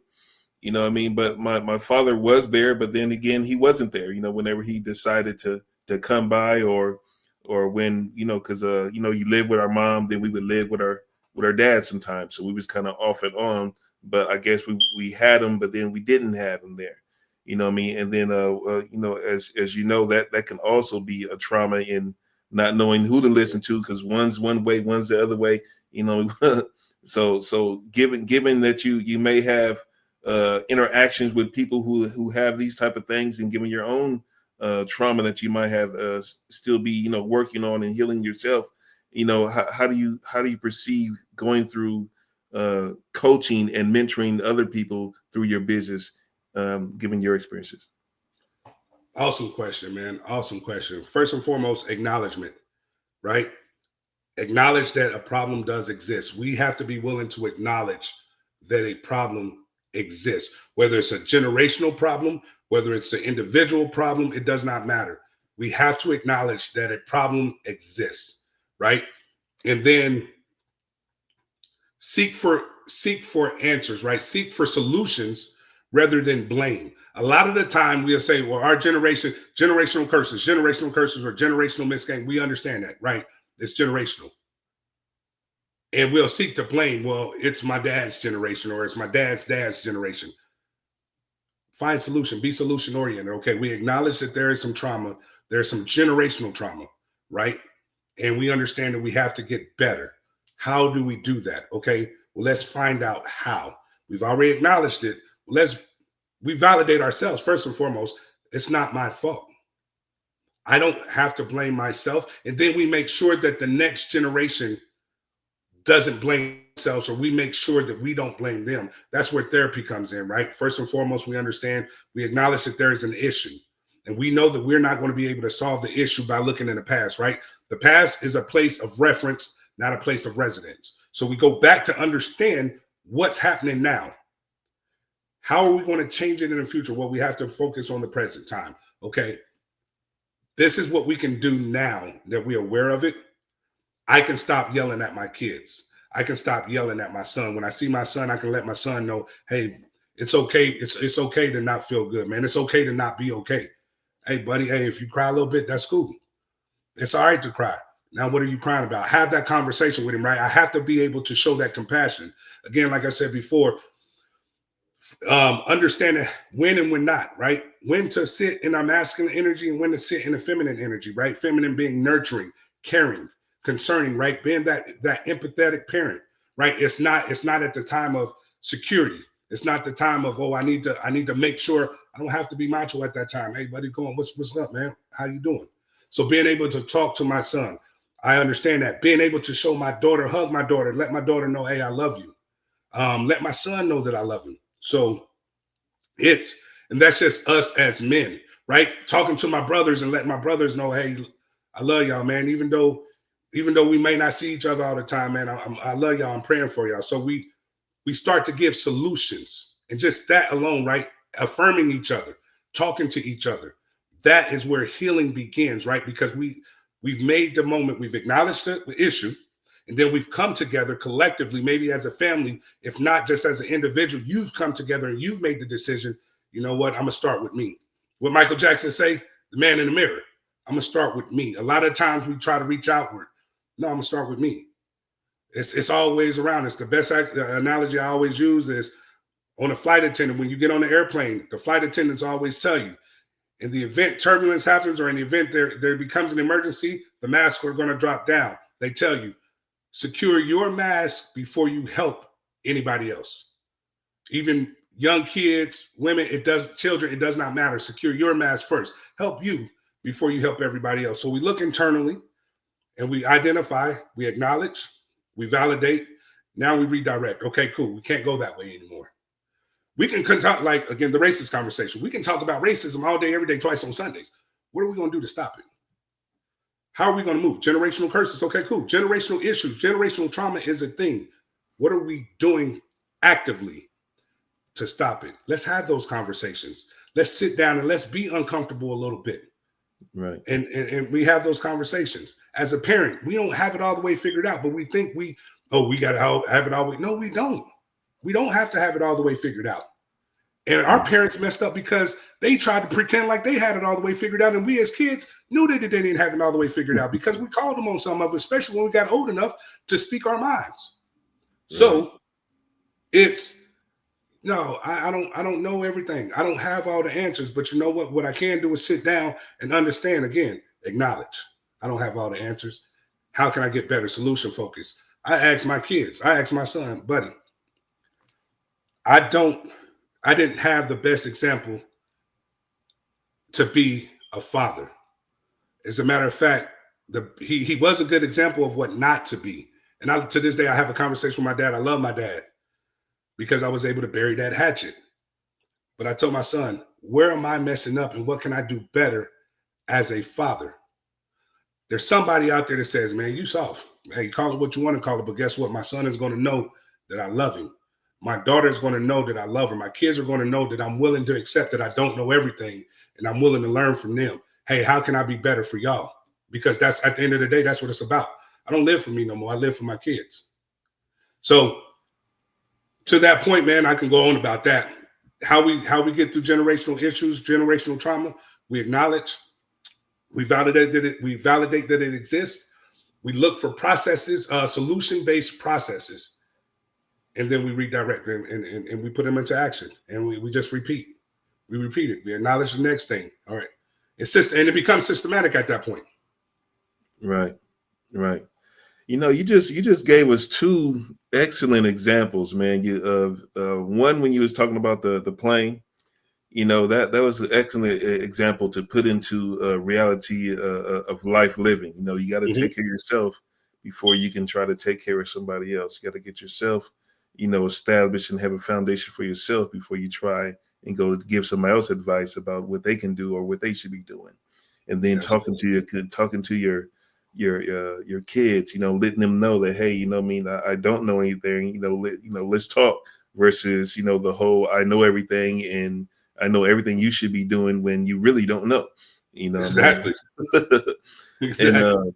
You know what I mean? But my father was there, but then again, he wasn't there. Whenever he decided to come by, or when because you live with our mom, then we would live with our dad sometimes. So we was kind of off and on. But I guess we had him, but then we didn't have him there. You know what I mean? And then as you know, that can also be a trauma in not knowing who to listen to, because one's one way, one's the other way. So given that you may have interactions with people who have these type of things, and given your own trauma that you might have still be working on and healing yourself, how do you perceive going through coaching and mentoring other people through your business, given your experiences? Awesome question, man. Awesome question. First and foremost, acknowledgement, right? Acknowledge that a problem does exist. We have to be willing to acknowledge that a problem exists, whether it's a generational problem, whether it's an individual problem, it does not matter. We have to acknowledge that a problem exists, right? And then seek for answers, right? Seek for solutions rather than blame. A lot of the time we'll say, well, our generational curses, or generational misgivings. We understand that, right? It's generational. And we'll seek to blame, well, it's my dad's generation, or it's my dad's generation. Find solution, be solution oriented. Okay, we acknowledge that there is some trauma, there's some generational trauma, right? And we understand that we have to get better. How do we do that? Okay, well, let's find out how. We've already acknowledged it. We validate ourselves. First and foremost, it's not my fault. I don't have to blame myself. And then we make sure that the next generation doesn't blame themselves, or we make sure that we don't blame them. That's where therapy comes in, right? First and foremost, we acknowledge that there is an issue. And we know that we're not going to be able to solve the issue by looking in the past, right? The past is a place of reference, not a place of residence. So we go back to understand what's happening now. How are we going to change it in the future? Well, we have to focus on the present time. Okay, this is what we can do now that we're aware of it. I can stop yelling at my kids. I can stop yelling at my son. When I see my son, I can let my son know, hey, it's okay. It's okay to not feel good, man. It's okay to not be okay. Hey, buddy, hey, if you cry a little bit, that's cool. It's all right to cry. Now, what are you crying about? Have that conversation with him, right? I have to be able to show that compassion. Again, like I said before, understanding when and when not, right? When to sit in our masculine energy and when to sit in the feminine energy, right? Feminine being nurturing, caring, concerning, right? Being that empathetic parent, right? It's not at the time of security. It's not the time of, oh, I need to make sure I don't have to be macho at that time. Hey, buddy, going, what's up, man? How you doing? So being able to talk to my son, I understand that. Being able to show my daughter, hug my daughter, let my daughter know, hey, I love you. Let my son know that I love him. So and that's just us as men, right? Talking to my brothers and letting my brothers know, hey, I love y'all, man. Even though we may not see each other all the time, man, I love y'all. I'm praying for y'all. So we start to give solutions, and just that alone, right? Affirming each other, talking to each other. That is where healing begins, right? Because we've made the moment, we've acknowledged the issue, and then we've come together collectively, maybe as a family, if not just as an individual. You've come together and you've made the decision, you know what, I'm going to start with me. What Michael Jackson say, the man in the mirror, I'm going to start with me. A lot of times we try to reach outward. No, I'm going to start with me. It's always around. It's the best analogy I always use is on a flight attendant. When you get on the airplane, the flight attendants always tell you, in the event turbulence happens or in the event there becomes an emergency, the masks are going to drop down. They tell you, secure your mask before you help anybody else. Even young kids, women, children, it does not matter. Secure your mask first. Help you before you help everybody else. So we look internally and we identify, we acknowledge, we validate. Now we redirect. Okay, cool. We can't go that way anymore. We can talk, like, again, the racist conversation. We can talk about racism all day, every day, twice on Sundays. What are we going to do to stop it? How are we going to move? Generational curses. Okay, cool. Generational issues. Generational trauma is a thing. What are we doing actively to stop it? Let's have those conversations. Let's sit down and let's be uncomfortable a little bit. Right. And we have those conversations. As a parent, we don't have it all the way figured out, but we think we got to have it all the way. No, we don't. We don't have to have it all the way figured out. And our parents messed up because they tried to pretend like they had it all the way figured out. And we as kids knew that they didn't have it all the way figured out because we called them on some of it, especially when we got old enough to speak our minds. Right. So I don't know everything. I don't have all the answers, but you know what? What I can do is sit down and understand, again, acknowledge. I don't have all the answers. How can I get better? Solution focus. I ask my kids, I ask my son, buddy, I didn't have the best example to be a father. As a matter of fact, he was a good example of what not to be. And to this day, I have a conversation with my dad. I love my dad because I was able to bury that hatchet. But I told my son, where am I messing up and what can I do better as a father? There's somebody out there that says, man, you soft. Hey, call it what you want to call it. But guess what? My son is going to know that I love him. My daughter is going to know that I love her. My kids are going to know that I'm willing to accept that I don't know everything and I'm willing to learn from them. Hey, how can I be better for y'all? Because that's, at the end of the day, that's what it's about. I don't live for me no more. I live for my kids. So to that point, man, I can go on about that. How we get through generational issues, generational trauma, we acknowledge, we validate that it exists. We look for processes, solution-based processes. And then we redirect them and we put them into action. And we just repeat. We repeat it. We acknowledge the next thing. All right. And it becomes systematic at that point. Right. Right. You know, you just gave us two excellent examples, man. One, when you was talking about the plane, you know, that was an excellent example to put into reality of life living. You know, you got to take care of yourself before you can try to take care of somebody else. You got to get yourself, you know, established and have a foundation for yourself before you try and go to give somebody else advice about what they can do or what they should be doing. And then talking to your kids, you know, letting them know that, hey, you know, I don't know anything, you know, let's talk, versus, you know, the whole I know everything and I know everything you should be doing when you really don't know, you know. Exactly. Exactly. And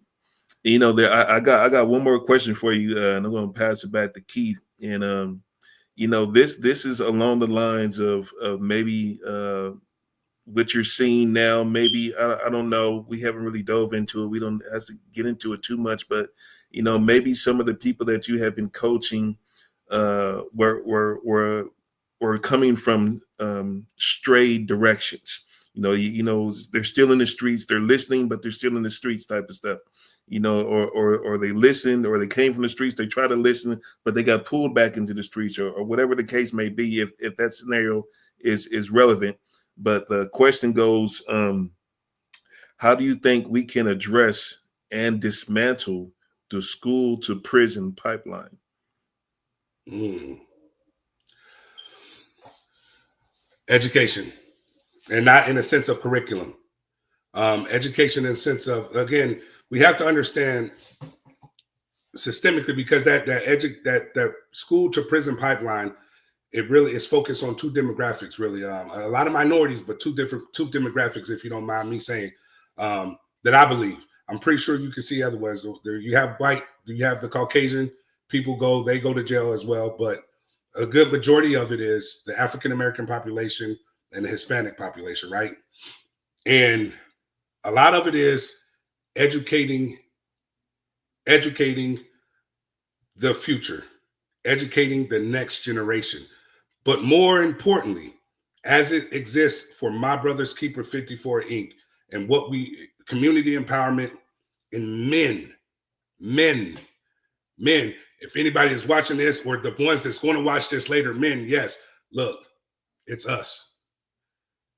you know, I got one more question for you, and I'm going to pass it back to Keith. And you know, this is along the lines of maybe what you're seeing now? Maybe I don't know. We haven't really dove into it. We don't have to get into it too much, but maybe some of the people that you have been coaching were coming from strayed directions. They're still in the streets. They're listening, but they're still in the streets, type of stuff. Or they listened, or they came from the streets. They try to listen, but they got pulled back into the streets, or whatever the case may be. If that scenario is relevant. But the question goes, how do you think we can address and dismantle the school to prison pipeline? Education, and not in a sense of curriculum. Education in the sense of, again, we have to understand systemically, because that school to prison pipeline, it really is focused on two demographics, really. A lot of minorities, but two demographics, if you don't mind me saying, that I believe. I'm pretty sure you can see otherwise. You have white, you have the Caucasian people they go to jail as well, but a good majority of it is the African-American population and the Hispanic population, right? And a lot of it is educating the future, educating the next generation. But more importantly, as it exists for My Brother's Keeper 54 Inc., and what we, community empowerment in men. If anybody is watching this, or the ones that's going to watch this later, men, yes, look, it's us.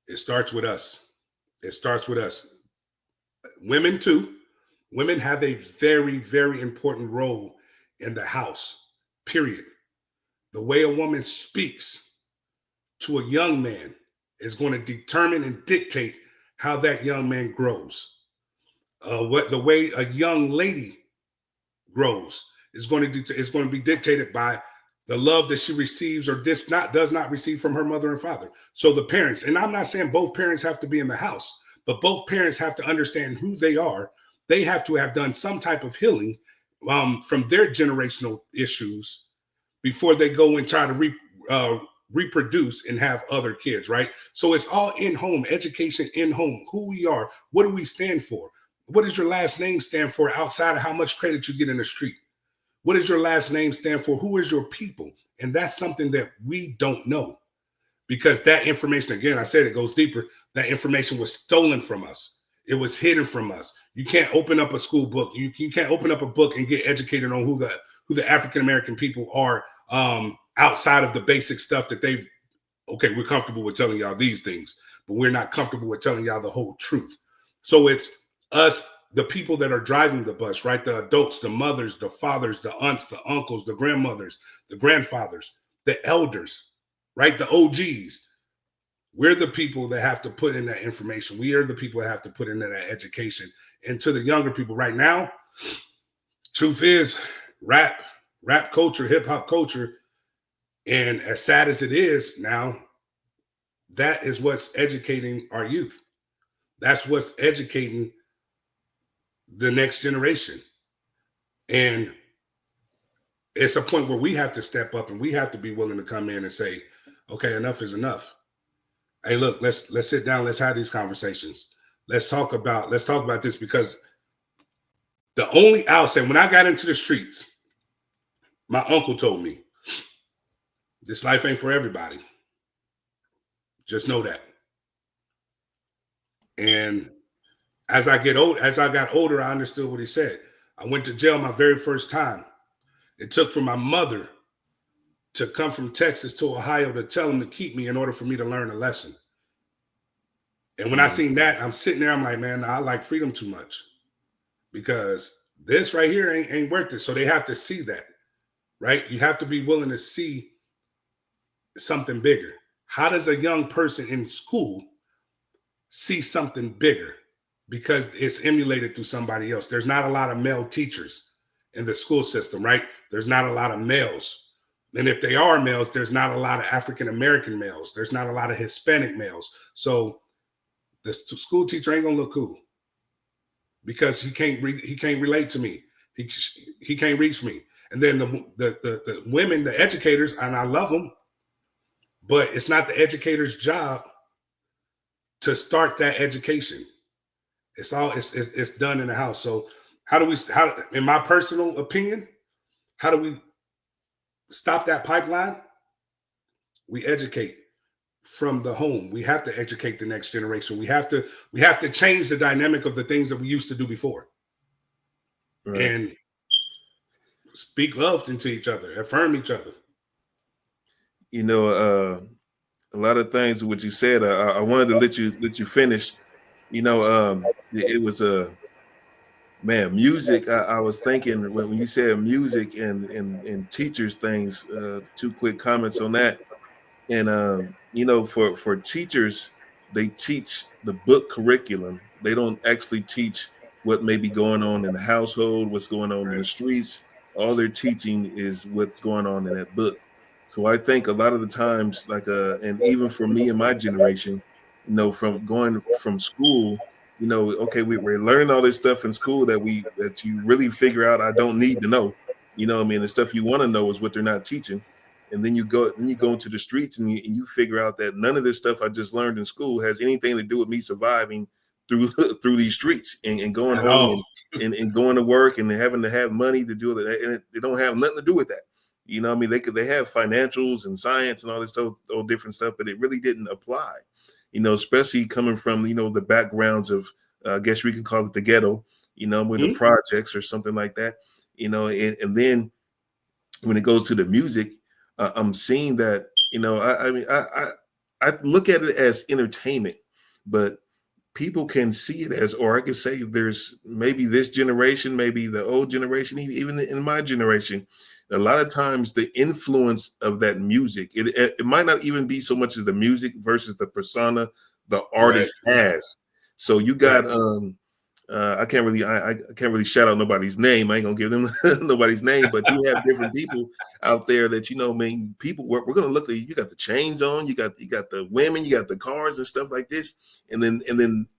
It starts with us. It starts with us. Women too. Women have a very, very important role in the house, period. The way a woman speaks to a young man is going to determine and dictate how that young man grows. The way a young lady grows is going to be dictated by the love that she receives or does not receive from her mother and father. So the parents, and I'm not saying both parents have to be in the house, but both parents have to understand who they are. They have to have done some type of healing from their generational issues before they go and try to reproduce and have other kids, right? So it's all in home, education in home, who we are, what do we stand for? What does your last name stand for outside of how much credit you get in the street? What does your last name stand for? Who is your people? And that's something that we don't know, because that information, again, I said it goes deeper. That information was stolen from us. It was hidden from us. You can't open up a school book. You can't open up a book and get educated on who the African-American people are outside of the basic stuff that we're comfortable with telling y'all these things, but we're not comfortable with telling y'all the whole truth. So it's us, the people that are driving the bus, right? The adults, the mothers, the fathers, the aunts, the uncles, the grandmothers, the grandfathers, the elders, right? The OGs. We're the people that have to put in that information. We are the people that have to put in that education. And to the younger people right now, truth is, rap culture, hip hop culture, and as sad as it is now, that is what's educating our youth. That's what's educating the next generation. And it's a point where we have to step up, and we have to be willing to come in and say, okay, enough is enough. Hey, look, let's sit down. Let's have these conversations. Let's talk about this, because the only outset, when I got into the streets, my uncle told me, this life ain't for everybody. Just know that. And as I got older, I understood what he said. I went to jail my very first time. It took for my mother to come from Texas to Ohio to tell him to keep me in order for me to learn a lesson. And when I seen that, I'm sitting there, I'm like, man, I like freedom too much, because this right here ain't worth it. So they have to see that, right? You have to be willing to see something bigger. How does a young person in school see something bigger? Because it's emulated through somebody else. There's not a lot of male teachers in the school system, right? There's not a lot of males. And if they are males, there's not a lot of African-American males. There's not a lot of Hispanic males. So the school teacher ain't gonna look cool, because he can't relate to me. He can't reach me. And then the women, the educators, and I love them, but it's not the educator's job to start that education. It's done in the house. So in my personal opinion, how do we stop that pipeline? We educate from the home. We have to educate the next generation. We have to change the dynamic of the things that we used to do before. Right. And speak love into each other, affirm each other. You know, a lot of things what you said. I wanted to let you finish. You know, it was man, music. I was thinking when you said music and teachers things. 2 quick comments on that. And you know, for teachers, they teach the book curriculum. They don't actually teach what may be going on in the household, what's going on in the streets. All they're teaching is what's going on in that book. So I think a lot of the times, like and even for me and my generation, you know, from going from school, you know, okay, we're learning all this stuff in school that you really figure out I don't need to know. You know what I mean? The stuff you want to know is what they're not teaching. And then you go into the streets and you figure out that none of this stuff I just learned in school has anything to do with me surviving through through these streets and going home and going to work and having to have money to do that. And they don't have nothing to do with that. You know what I mean? They have financials and science and all this stuff, all different stuff, but it really didn't apply, you know, especially coming from, you know, the backgrounds of, I guess we can call it the ghetto, you know, with the projects or something like that, you know, and then when it goes to the music, I'm seeing that, you know, I look at it as entertainment, but people can see it as, or I could say there's maybe this generation, maybe the old generation, even in my generation, a lot of times the influence of that music, it might not even be so much as the music versus the persona the artist has. So you got, I can't really shout out nobody's name. I ain't gonna give them nobody's name, but you have different people out there that, you know, I mean, people we're gonna look at. You got the chains on, you got the women, you got the cars and stuff like this, and then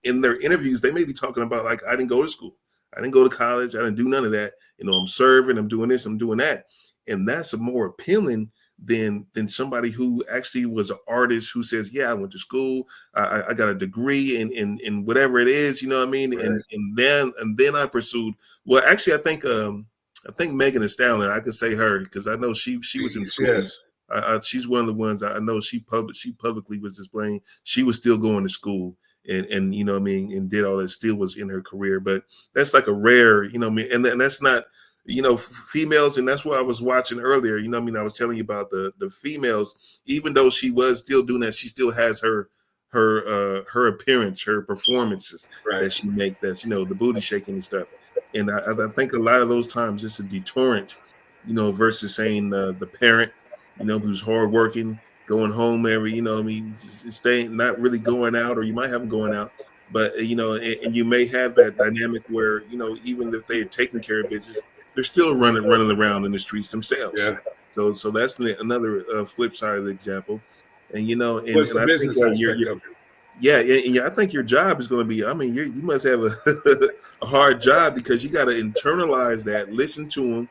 in their interviews they may be talking about, like, I didn't go to school, I didn't go to college, I didn't do none of that. You know, I'm serving, I'm doing this, I'm doing that, and that's a more appealing than somebody who actually was an artist who says, yeah, I went to school, I got a degree in whatever it is, you know what I mean? Right. And then I pursued, well, actually, I think Megan Thee Stallion, I could say her, because I know she was in school. Yes. She's one of the ones I know she publicly was displaying she was still going to school and you know what I mean, and did all that, still was in her career. But that's like a rare, you know what I mean, and that's not, you know, females, and that's what I was watching earlier. You know what I mean? I was telling you about the females, even though she was still doing that, she still has her appearance, her performances that she make, that's, you know, the booty shaking and stuff. And I think a lot of those times it's a deterrent, you know, versus saying the parent, you know, who's hardworking, going home every, you know, I mean, staying, not really going out, or you might have them going out, but you know, and you may have that dynamic where, you know, even if they're taking care of business, they're still running around in the streets themselves. Yeah. So that's another flip side of the example. And, you know, and I think I think your job is going to be, I mean, you must have a hard job, because you got to internalize that, listen to them.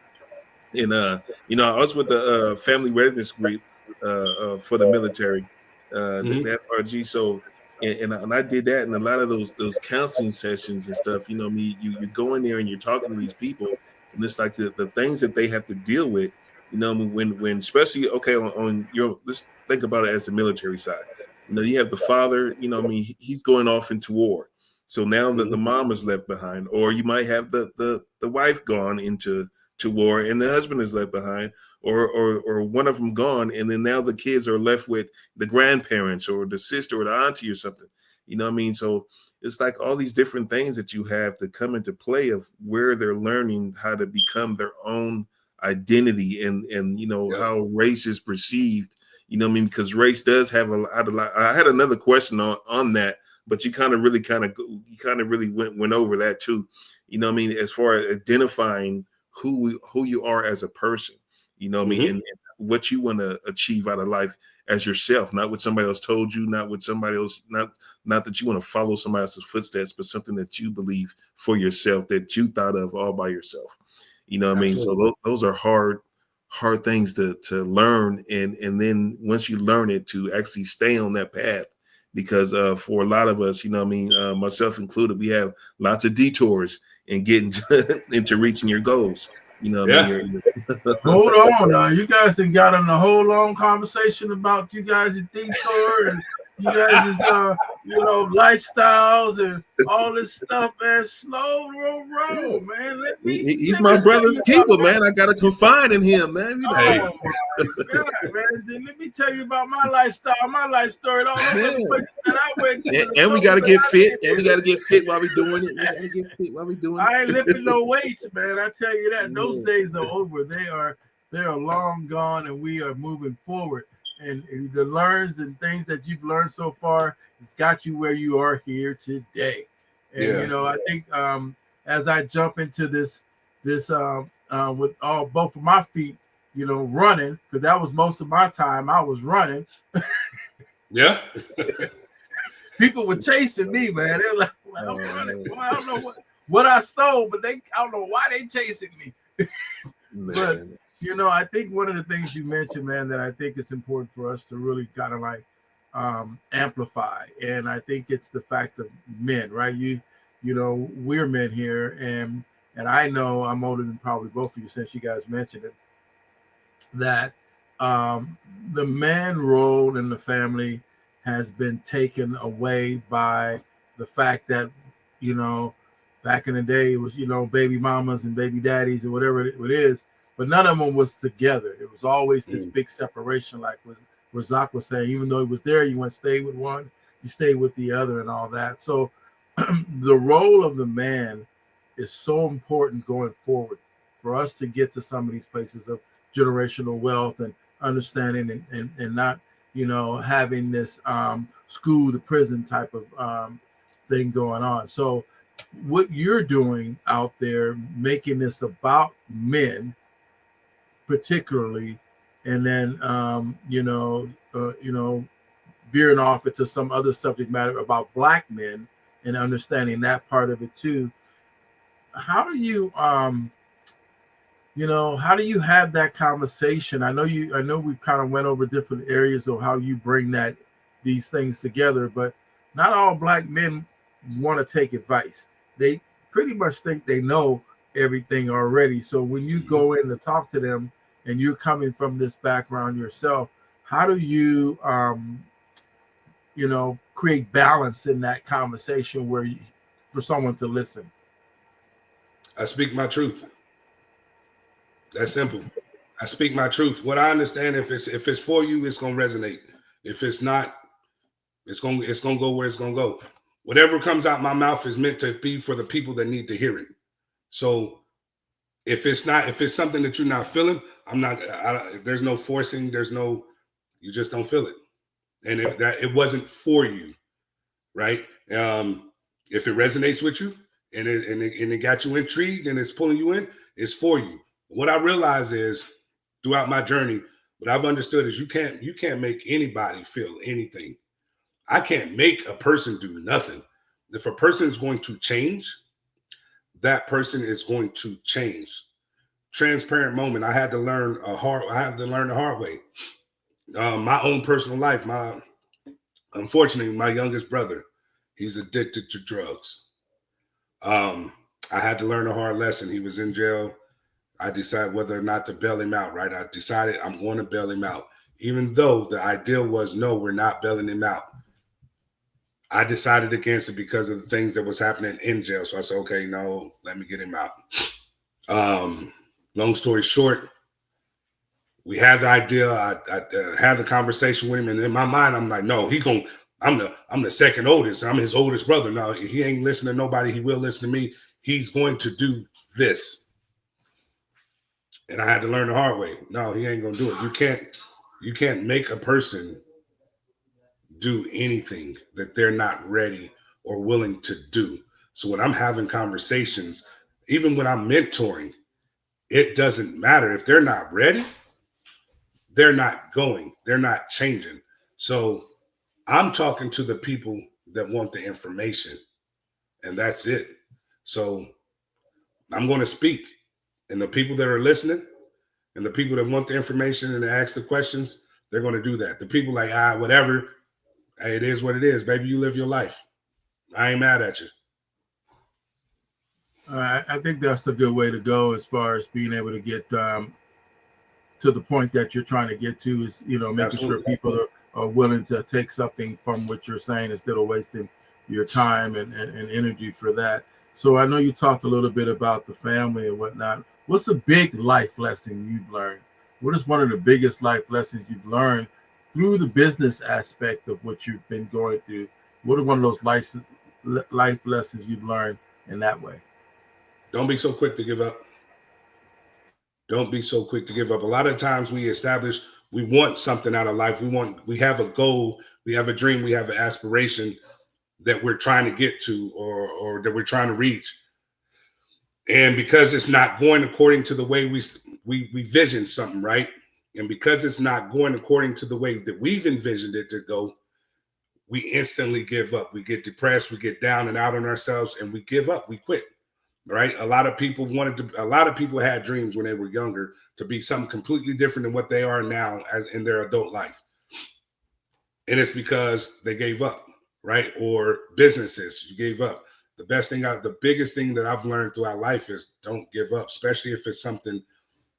And, you know, I was with the family readiness group for the military, the FRG. So, and I did that, and a lot of those counseling sessions and stuff, you know, you go in there and you're talking to these people, and it's like the things that they have to deal with, you know, when especially, okay, on your, let's think about it as the military side. You know, you have the father, you know, I mean, he's going off into war. So now that the mom is left behind, or you might have the wife gone into war and the husband is left behind, or one of them gone, and then now the kids are left with the grandparents or the sister or the auntie or something. You know what I mean? So it's like all these different things that you have to come into play of where they're learning how to become their own identity, and you know, how race is perceived. You know what I mean? Because race does have a lot. I had another question on that, but you kind of really went over that too. You know what I mean? As far as identifying who you are as a person, you know what I mean, and what you want to achieve out of life as yourself, not what somebody else told you, not what somebody else, not that you want to follow somebody else's footsteps, but something that you believe for yourself, that you thought of all by yourself. You know what I mean? So those are hard things to learn, and then once you learn it, to actually stay on that path, because for a lot of us, myself included, we have lots of detours in getting into reaching your goals. Yeah. Hold on, you guys have got on a whole long conversation about you guys' detour and you guys' lifestyles and all this stuff, man. Slow roll, man. He's Let my me tell brother's you keeper, about man. I gotta confide in him, man. Hey. Oh my God, man. Then let me tell you about my lifestyle, my life story, all those other places that I went to. And we gotta get fit, and we gotta get fit while we doing it. We gotta get fit while we doing it. I ain't lifting no weights, man. I tell you that. Those days are over. They are long gone, and we are moving forward. And the learns and things that you've learned so far, it's got you where you are here today. And I think as I jump into this with both of my feet, running, because that was most of my time. I was running. Yeah. People were chasing me, man. They're like, I'm running. Well, I don't know what I stole, but I don't know why they chasing me. But I think one of the things you mentioned, man, that I think is important for us to really kind of like amplify, and I think it's the fact of men, right? We're men here, and I know I'm older than probably both of you since you guys mentioned it, that the man role in the family has been taken away by the fact that, back in the day, it was, baby mamas and baby daddies or whatever it is, but none of them was together. It was always this big separation, like what Zach was saying. Even though he was there, you went stay with one, you stay with the other and all that. So the role of the man is so important going forward for us to get to some of these places of generational wealth and understanding and not having this school to prison type of thing going on. So what you're doing out there, making this about men particularly, and then veering off into some other subject matter about Black men and understanding that part of it too. How do you how do you have that conversation? I know we kind of went over different areas of how you bring these things together, but not all Black men want to take advice. They pretty much think they know everything already. So when you go in to talk to them and you're coming from this background yourself, how do you create balance in that conversation for someone to listen? I speak my truth. That's simple. I speak my truth. What I understand, if it's for you, it's gonna resonate. If it's not, it's gonna go where it's gonna go. Whatever comes out my mouth is meant to be for the people that need to hear it. So if it's something that you're not feeling, there's no forcing. You just don't feel it, and it wasn't for you, right? If it resonates with you and it got you intrigued and it's pulling you in, it's for you. What I realize is throughout my journey, what I've understood is you can't make anybody feel anything. I can't make a person do nothing. If a person is going to change, that person is going to change. Transparent moment. I had to learn the hard way. My own personal life. Unfortunately, my youngest brother, he's addicted to drugs. I had to learn a hard lesson. He was in jail. I decided whether or not to bail him out, right? I decided I'm going to bail him out. Even though the idea was, no, we're not bailing him out. I decided against it because of the things that was happening in jail. So I said, okay, no, let me get him out. Long story short, we had the idea. I had the conversation with him, and in my mind, I'm like, no, I'm the second oldest. I'm his oldest brother. No, he ain't listening to nobody. He will listen to me. He's going to do this. And I had to learn the hard way. No, he ain't gonna do it. You can't make a person do anything that they're not ready or willing to do. So when I'm having conversations, even when I'm mentoring, it doesn't matter. If they're not ready, they're not going, they're not changing. So I'm talking to the people that want the information, and that's it. So I'm going to speak, and the people that are listening and the people that want the information and ask the questions, they're going to do that. The people like, whatever, Hey, it is what it is, baby. You live your life. I ain't mad at you. I think that's a good way to go as far as being able to get to the point that you're trying to get to is, making sure Absolutely. people are willing to take something from what you're saying instead of wasting your time and energy for that. So I know you talked a little bit about the family and whatnot. What's a big life lesson you've learned? What is one of the biggest life lessons you've learned through the business aspect of what you've been going through? What are one of those life lessons you've learned in that way? Don't be so quick to give up. Don't be so quick to give up. A lot of times we want something out of life. We have a goal, we have a dream, we have an aspiration that we're trying to get to or that we're trying to reach. And because it's not going according to the way we vision something, right? And because it's not going according to the way that we've envisioned it to go, we instantly give up. We get depressed, we get down and out on ourselves, and we give up. We quit. Right? A lot of people had dreams when they were younger to be something completely different than what they are now as in their adult life. And it's because they gave up, right? Or businesses, you gave up. The biggest thing that I've learned throughout life is don't give up, especially if it's something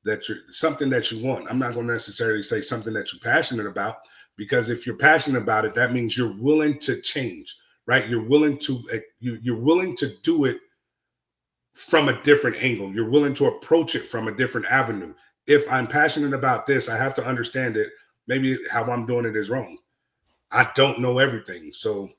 that you want. I'm not going to necessarily say something that you're passionate about, because if you're passionate about it, that means you're willing to change, right? You're willing to do it from a different angle. You're willing to approach it from a different avenue. If I'm passionate about this, I have to understand that maybe how I'm doing it is wrong. I don't know everything. So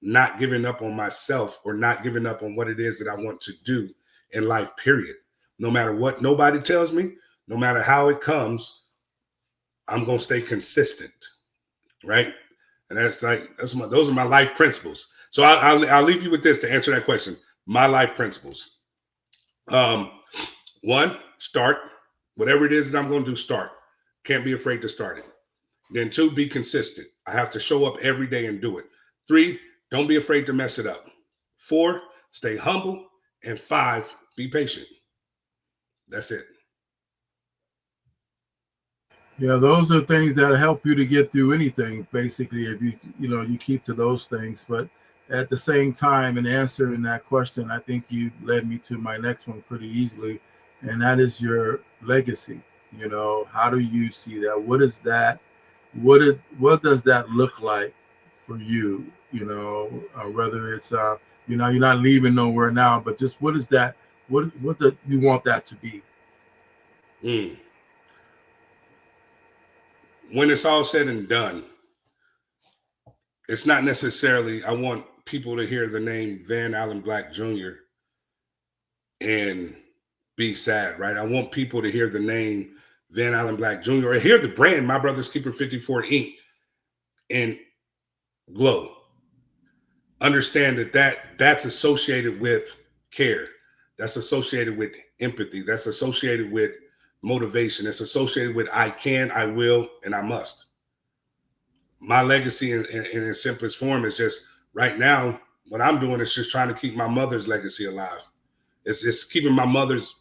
not giving up on myself or not giving up on what it is that I want to do in life, period. No matter what nobody tells me, no matter how it comes, I'm going to stay consistent, right? And those are my life principles. So I'll leave you with this to answer that question. My life principles. One, start. Whatever it is that I'm going to do, start. Can't be afraid to start it. Then two, be consistent. I have to show up every day and do it. Three, don't be afraid to mess it up. Four, stay humble. And five, be patient. That's it. Yeah, those are things that help you to get through anything, basically, if you keep to those things. But at the same time, in answering that question, I think you led me to my next one pretty easily, and that is your legacy. How do you see that? What is that? What does that look like for you? Whether it's you're not leaving nowhere now, but just what is that? What do you want that to be? Mm. When it's all said and done, it's not necessarily, I want people to hear the name Van Allen Black Jr. and be sad, right? I want people to hear the name Van Allen Black Jr. or hear the brand, My Brothers Keeper 54 Inc. and glow. Understand that's associated with care. That's associated with empathy. That's associated with motivation. It's associated with I can, I will, and I must. My legacy in its simplest form is just right now, what I'm doing is just trying to keep my mother's legacy alive. It's keeping my mother's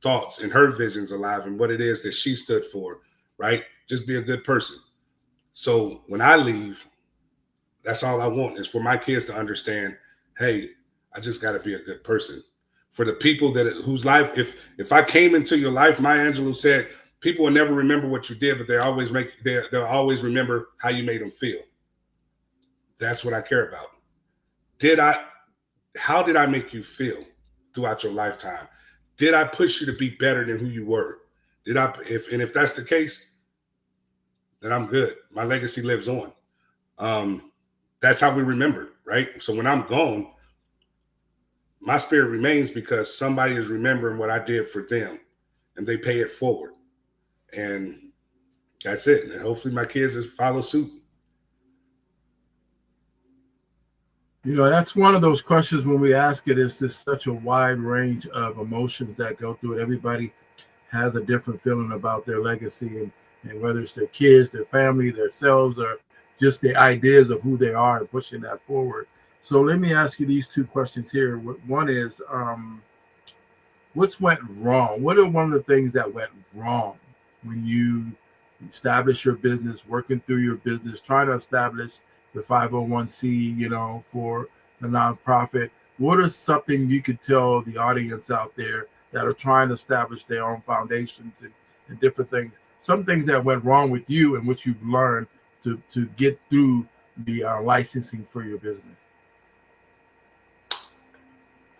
thoughts and her visions alive and what it is that she stood for, right? Just be a good person. So when I leave, that's all I want is for my kids to understand, hey, I just got to be a good person. For the people whose life, if I came into your life, Maya Angelou said, people will never remember what you did, but they'll always remember how you made them feel. That's what I care about. How did I make you feel throughout your lifetime? Did I push you to be better than who you were? If that's the case, then I'm good. My legacy lives on. That's how we remember, right? So when I'm gone, my spirit remains because somebody is remembering what I did for them and they pay it forward. And that's it. And hopefully my kids will follow suit. That's one of those questions when we ask it, it's just such a wide range of emotions that go through it. Everybody has a different feeling about their legacy and whether it's their kids, their family, themselves, or just the ideas of who they are and pushing that forward. So let me ask you these two questions here. One is, what's went wrong? What are one of the things that went wrong when you establish your business, working through your business, trying to establish the 501c, for the nonprofit. What is something you could tell the audience out there that are trying to establish their own foundations and different things? Some things that went wrong with you and what you've learned to get through the licensing for your business.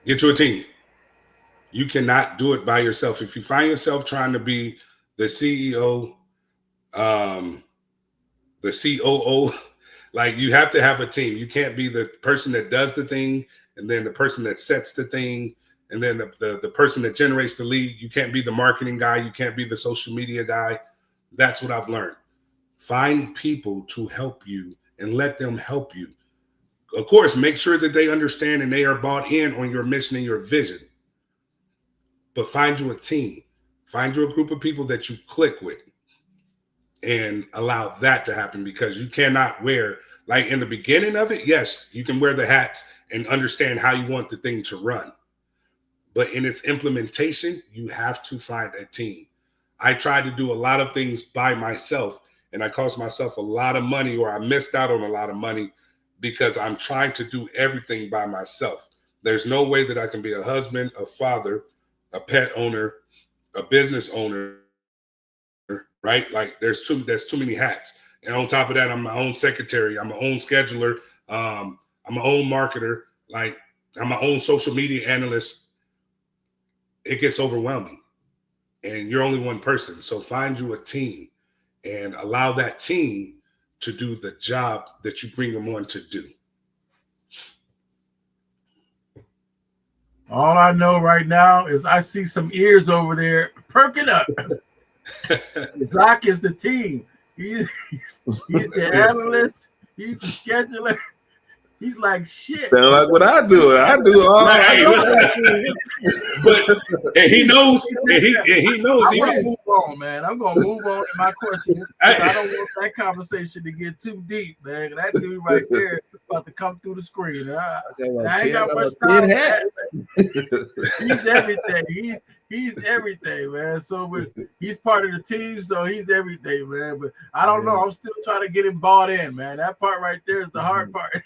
Get you a team. You cannot do it by yourself. If you find yourself trying to be the CEO, the COO, like, you have to have a team. You can't be the person that does the thing and then the person that sets the thing and then the person that generates the lead. You can't be the marketing guy. You can't be the social media guy. That's what I've learned. Find people to help you and let them help you. Of course, make sure that they understand and they are bought in on your mission and your vision. But find you a team. Find you a group of people that you click with and allow that to happen, because you cannot wear, like, in the beginning of it, yes, you can wear the hats and understand how you want the thing to run. But in its implementation, you have to find a team. I tried to do a lot of things by myself, and I cost myself a lot of money, or I missed out on a lot of money, because I'm trying to do everything by myself. There's no way that I can be a husband, a father, a pet owner, a business owner, right? Like, there's too many hats. And on top of that, I'm my own secretary. I'm my own scheduler. I'm my own marketer. Like, I'm my own social media analyst. It gets overwhelming, and you're only one person. So find you a team and allow that team to do the job that you bring them on to do. All I know right now is I see some ears over there perking up. Zach is the team. He's the analyst. He's the scheduler. He's like, shit. Sound like what I do. I do all. But and he knows. And he knows. I'm gonna move on, man. I'm gonna move on to my question. I don't want that conversation to get too deep, man. That dude right there is about to come through the screen. I ain't got much time. He's everything. He's everything, man. So he's part of the team, so he's everything, man. But I don't know. I'm still trying to get him bought in, man. That part right there is the hard part.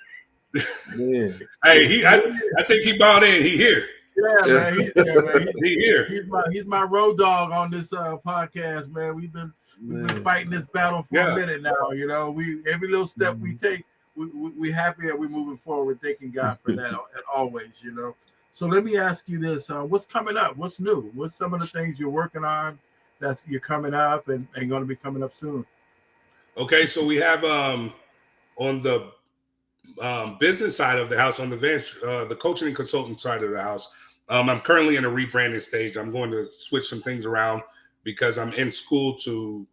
Yeah. Hey, I think he bought in. He here. Yeah, man. He's there, man. He here. He's my road dog on this podcast, man. We've been fighting this battle for a minute now. Every little step we take, we happy that we're moving forward, thanking God for that always. So let me ask you this: what's coming up? What's new? What's some of the things you're working on you're coming up and going to be coming up soon? Okay, so we have on the business side of the house, on the coaching and consulting side of the house, I'm currently in a rebranding stage. I'm going to switch some things around because I'm in school pursuing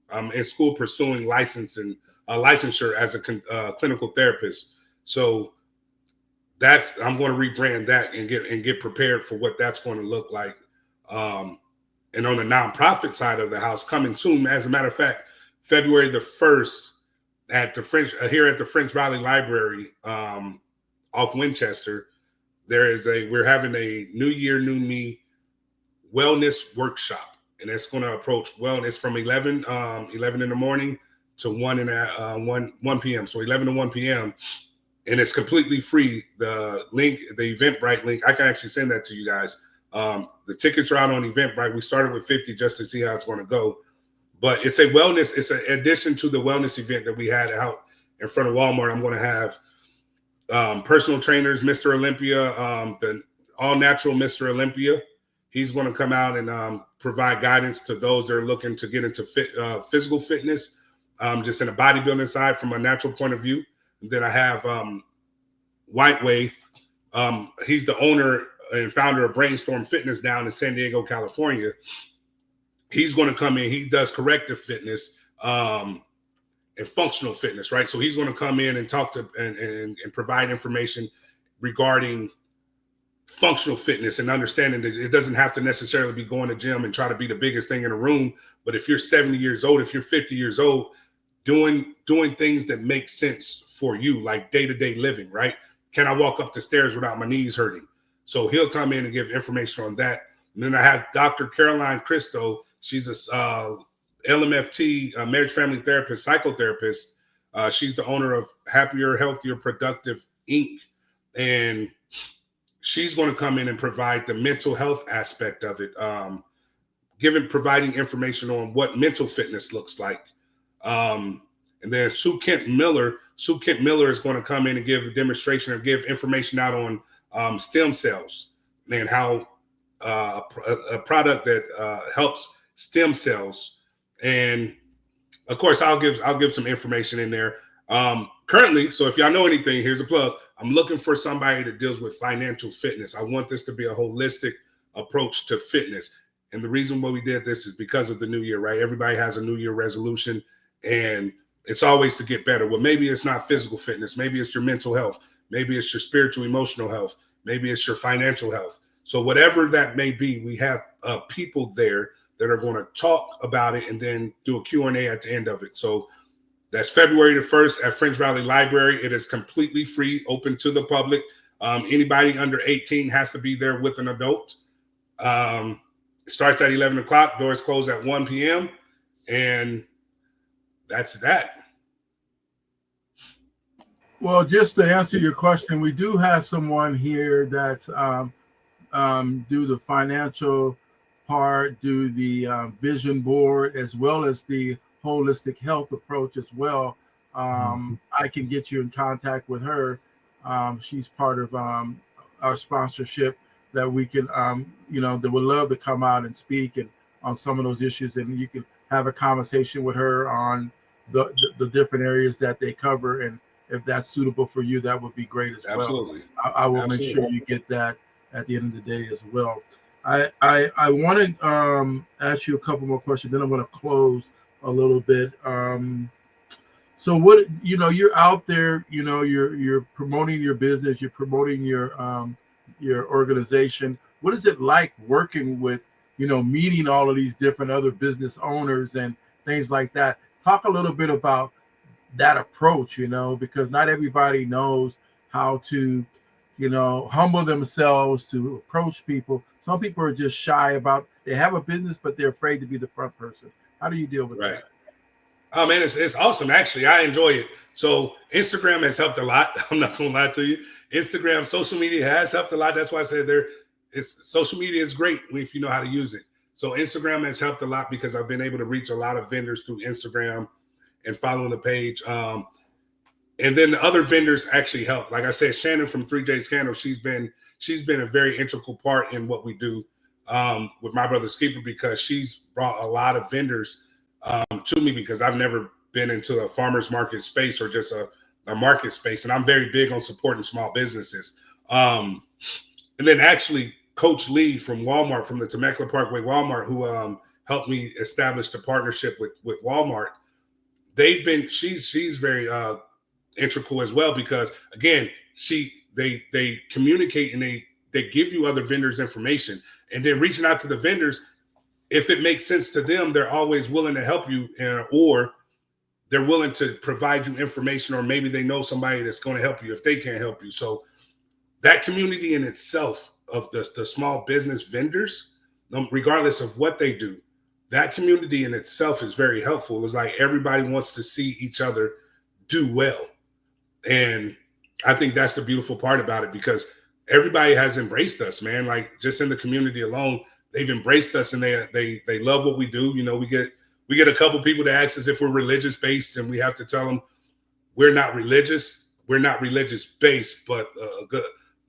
licensure as a clinical therapist. So I'm going to rebrand that and get prepared for what that's going to look like. And on the nonprofit side of the house, coming soon. As a matter of fact, February the 1st at the French Valley Library off Winchester, we're having a New Year, New Me wellness workshop, and it's going to approach wellness from 11 in the morning to 1 p.m. So 11 to 1 p.m. and it's completely free. The link, the Eventbrite link, I can actually send that to you guys. The tickets are out on Eventbrite. We started with 50 just to see how it's going to go. But it's it's an addition to the wellness event that we had out in front of Walmart. I'm going to have personal trainers, Mr. Olympia, the all-natural Mr. Olympia. He's going to come out and provide guidance to those that are looking to get into physical fitness, just in a bodybuilding side from a natural point of view. And then I have Whiteway. He's the owner and founder of Brainstorm Fitness down in San Diego, California. He's going to come in. He does corrective fitness and functional fitness, right? So he's going to come in and talk to and provide information regarding functional fitness and understanding that it doesn't have to necessarily be going to gym and try to be the biggest thing in the room. But if you're 70 years old, if you're 50 years old, doing things that make sense for you, like day-to-day living, right? Can I walk up the stairs without my knees hurting? So he'll come in and give information on that. And then I have Dr. Caroline Cristo. She's a LMFT, marriage family therapist, psychotherapist. She's the owner of Happier, Healthier, Productive Inc. And she's going to come in and provide the mental health aspect of it, providing information on what mental fitness looks like. And then Sue Kent Miller is going to come in and give a demonstration or give information out on stem cells and how a product that helps stem cells. And of course, I'll give some information in there. Currently, so if y'all know anything, here's a plug. I'm looking for somebody that deals with financial fitness. I want this to be a holistic approach to fitness. And the reason why we did this is because of the new year, right? Everybody has a new year resolution, and it's always to get better. Well, maybe it's not physical fitness. Maybe it's your mental health. Maybe it's your spiritual, emotional health. Maybe it's your financial health. So whatever that may be, we have people there that are going to talk about it and then do a Q&A at the end of it. So that's February the 1st at French Valley Library. It is completely free, open to the public. Anybody under 18 has to be there with an adult. It starts at 11 o'clock. Doors close at 1 p.m. And that's that. Well, just to answer your question, we do have someone here that's do the financial part, do the vision board, as well as the holistic health approach as well. I can get you in contact with her. She's part of our sponsorship that we can, that would love to come out and speak and on some of those issues, and you can have a conversation with her on the different areas that they cover. And if that's suitable for you, that would be great as well. Absolutely. I will make sure you get that at the end of the day as well. I want to ask you a couple more questions, then I'm going to close a little bit. So what, you're out there, you're promoting your business, you're promoting your organization. What is it like working with, meeting all of these different other business owners and things like that? Talk a little bit about that approach, because not everybody knows how to, humble themselves to approach people. Some people are just shy about, they have a business, but they're afraid to be the front person. How do you deal with that? Oh man, it's awesome. Actually, I enjoy it. So Instagram has helped a lot. I'm not gonna lie to you. Instagram, social media has helped a lot. That's why I said social media is great if you know how to use it. So Instagram has helped a lot because I've been able to reach a lot of vendors through Instagram and following the page. And then the other vendors actually help. Like I said, Shannon from 3J Scandal, she's been a very integral part in what we do with My Brother's Keeper, because she's brought a lot of vendors to me, because I've never been into a farmer's market space or just a market space. And I'm very big on supporting small businesses. And then actually Coach Lee from Walmart, from the Temecula Parkway Walmart, who helped me establish the partnership with Walmart. She's very integral as well, because again, they communicate and they give you other vendors information, and then reaching out to the vendors, if it makes sense to them, they're always willing to help you, or they're willing to provide you information, or maybe they know somebody that's going to help you if they can't help you. So that community in itself of the small business vendors, regardless of what they do, that community in itself is very helpful. It's like everybody wants to see each other do well. And I think that's the beautiful part about it, because everybody has embraced us, man. Like just in the community alone, they've embraced us, and they love what we do. We get a couple people that ask us if we're religious based, and we have to tell them we're not religious. We're not religious based, but the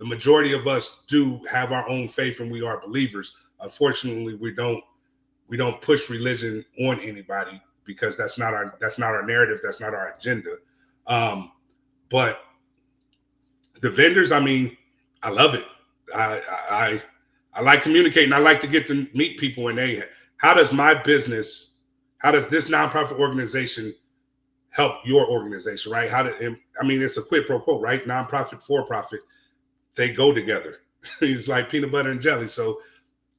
majority of us do have our own faith, and we are believers. Unfortunately, we don't push religion on anybody, because that's not our narrative. That's not our agenda. But the vendors, I mean, I love it. I like communicating. I like to get to meet people, and how does this nonprofit organization help your organization, right? It's a quid pro quo, right? Nonprofit, for profit, they go together. It's like peanut butter and jelly. So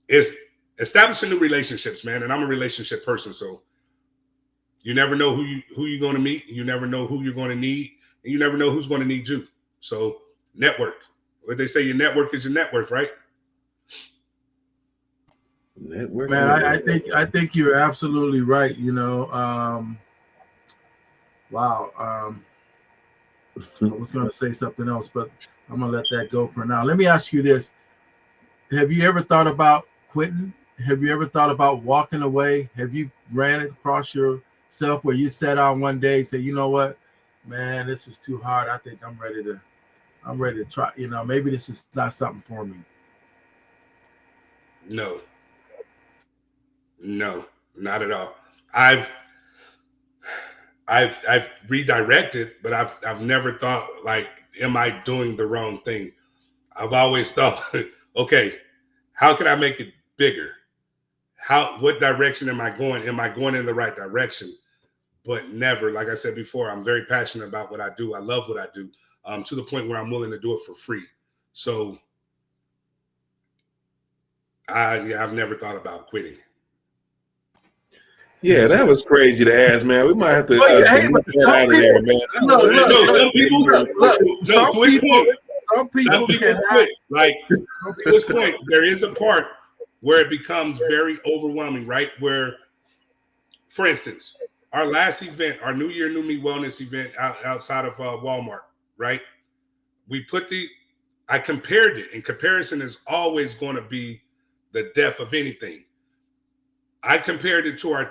it's establishing new relationships, man. And I'm a relationship person, so you never know who you're going to meet. You never know who you're going to need, and you never know who's going to need you. So network. What they say, your network is your net worth, right? Network. Man, I think you're absolutely right. Wow. I was going to say something else, but I'm going to let that go for now. Let me ask you this. Have you ever thought about quitting? Have you ever thought about walking away? Have you ran it across yourself where you sat down one day and said, you know what, man, this is too hard. I think I'm ready to try. Maybe this is not something for me. No, no, not at all. I've redirected, but I've never thought like, am I doing the wrong thing? I've always thought, okay, how can I make it bigger? What direction am I going? Am I going in the right direction? But never, like I said before, I'm very passionate about what I do. I love what I do, to the point where I'm willing to do it for free. So I've never thought about quitting. Yeah, that was crazy to ask, man. We might have to Well, hey, delete that out of there, man. Some people quit. Like, to his point, there is a part where it becomes very overwhelming, right? Where, for instance, our last event, our New Year, New Me wellness event outside of Walmart, right? I compared it, and comparison is always going to be the death of anything. I compared it to our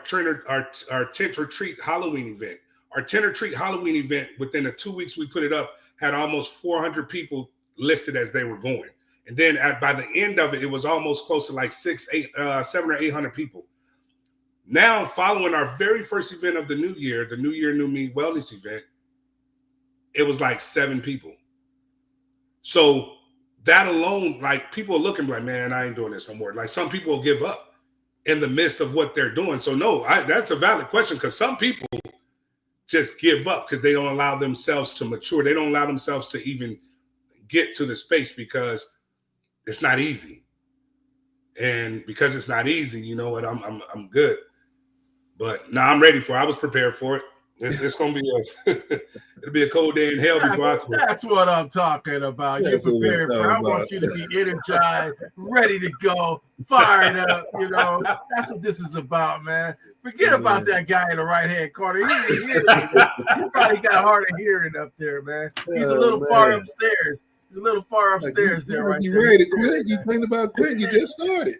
tent retreat Halloween event. Our tent retreat Halloween event, within the 2 weeks we put it up, had almost 400 people listed as they were going. And then by the end of it, it was almost close to like 700 or 800 people. Now, following our very first event of the new year, New Me wellness event, it was like 7 people. So that alone, like, people are looking like, man, I ain't doing this no more. Like, some people will give up in the midst of what they're doing. So no, that's a valid question, because some people just give up because they don't allow themselves to mature. They don't allow themselves to even get to the space because it's not easy. And because it's not easy, you know what, I'm good. But no, I'm ready for it. I was prepared for it. It's gonna be it'll be a cold day in hell before I quit. That's what I'm talking about. You're prepared for it. I want you to be energized, ready to go, fired up. That's what this is about, man. Forget about that guy in the right-hand corner. He probably got hard of hearing up there, man. He's a little far upstairs. He's a little far upstairs there, right there. You ready to quit? You thinking about quitting? You just started.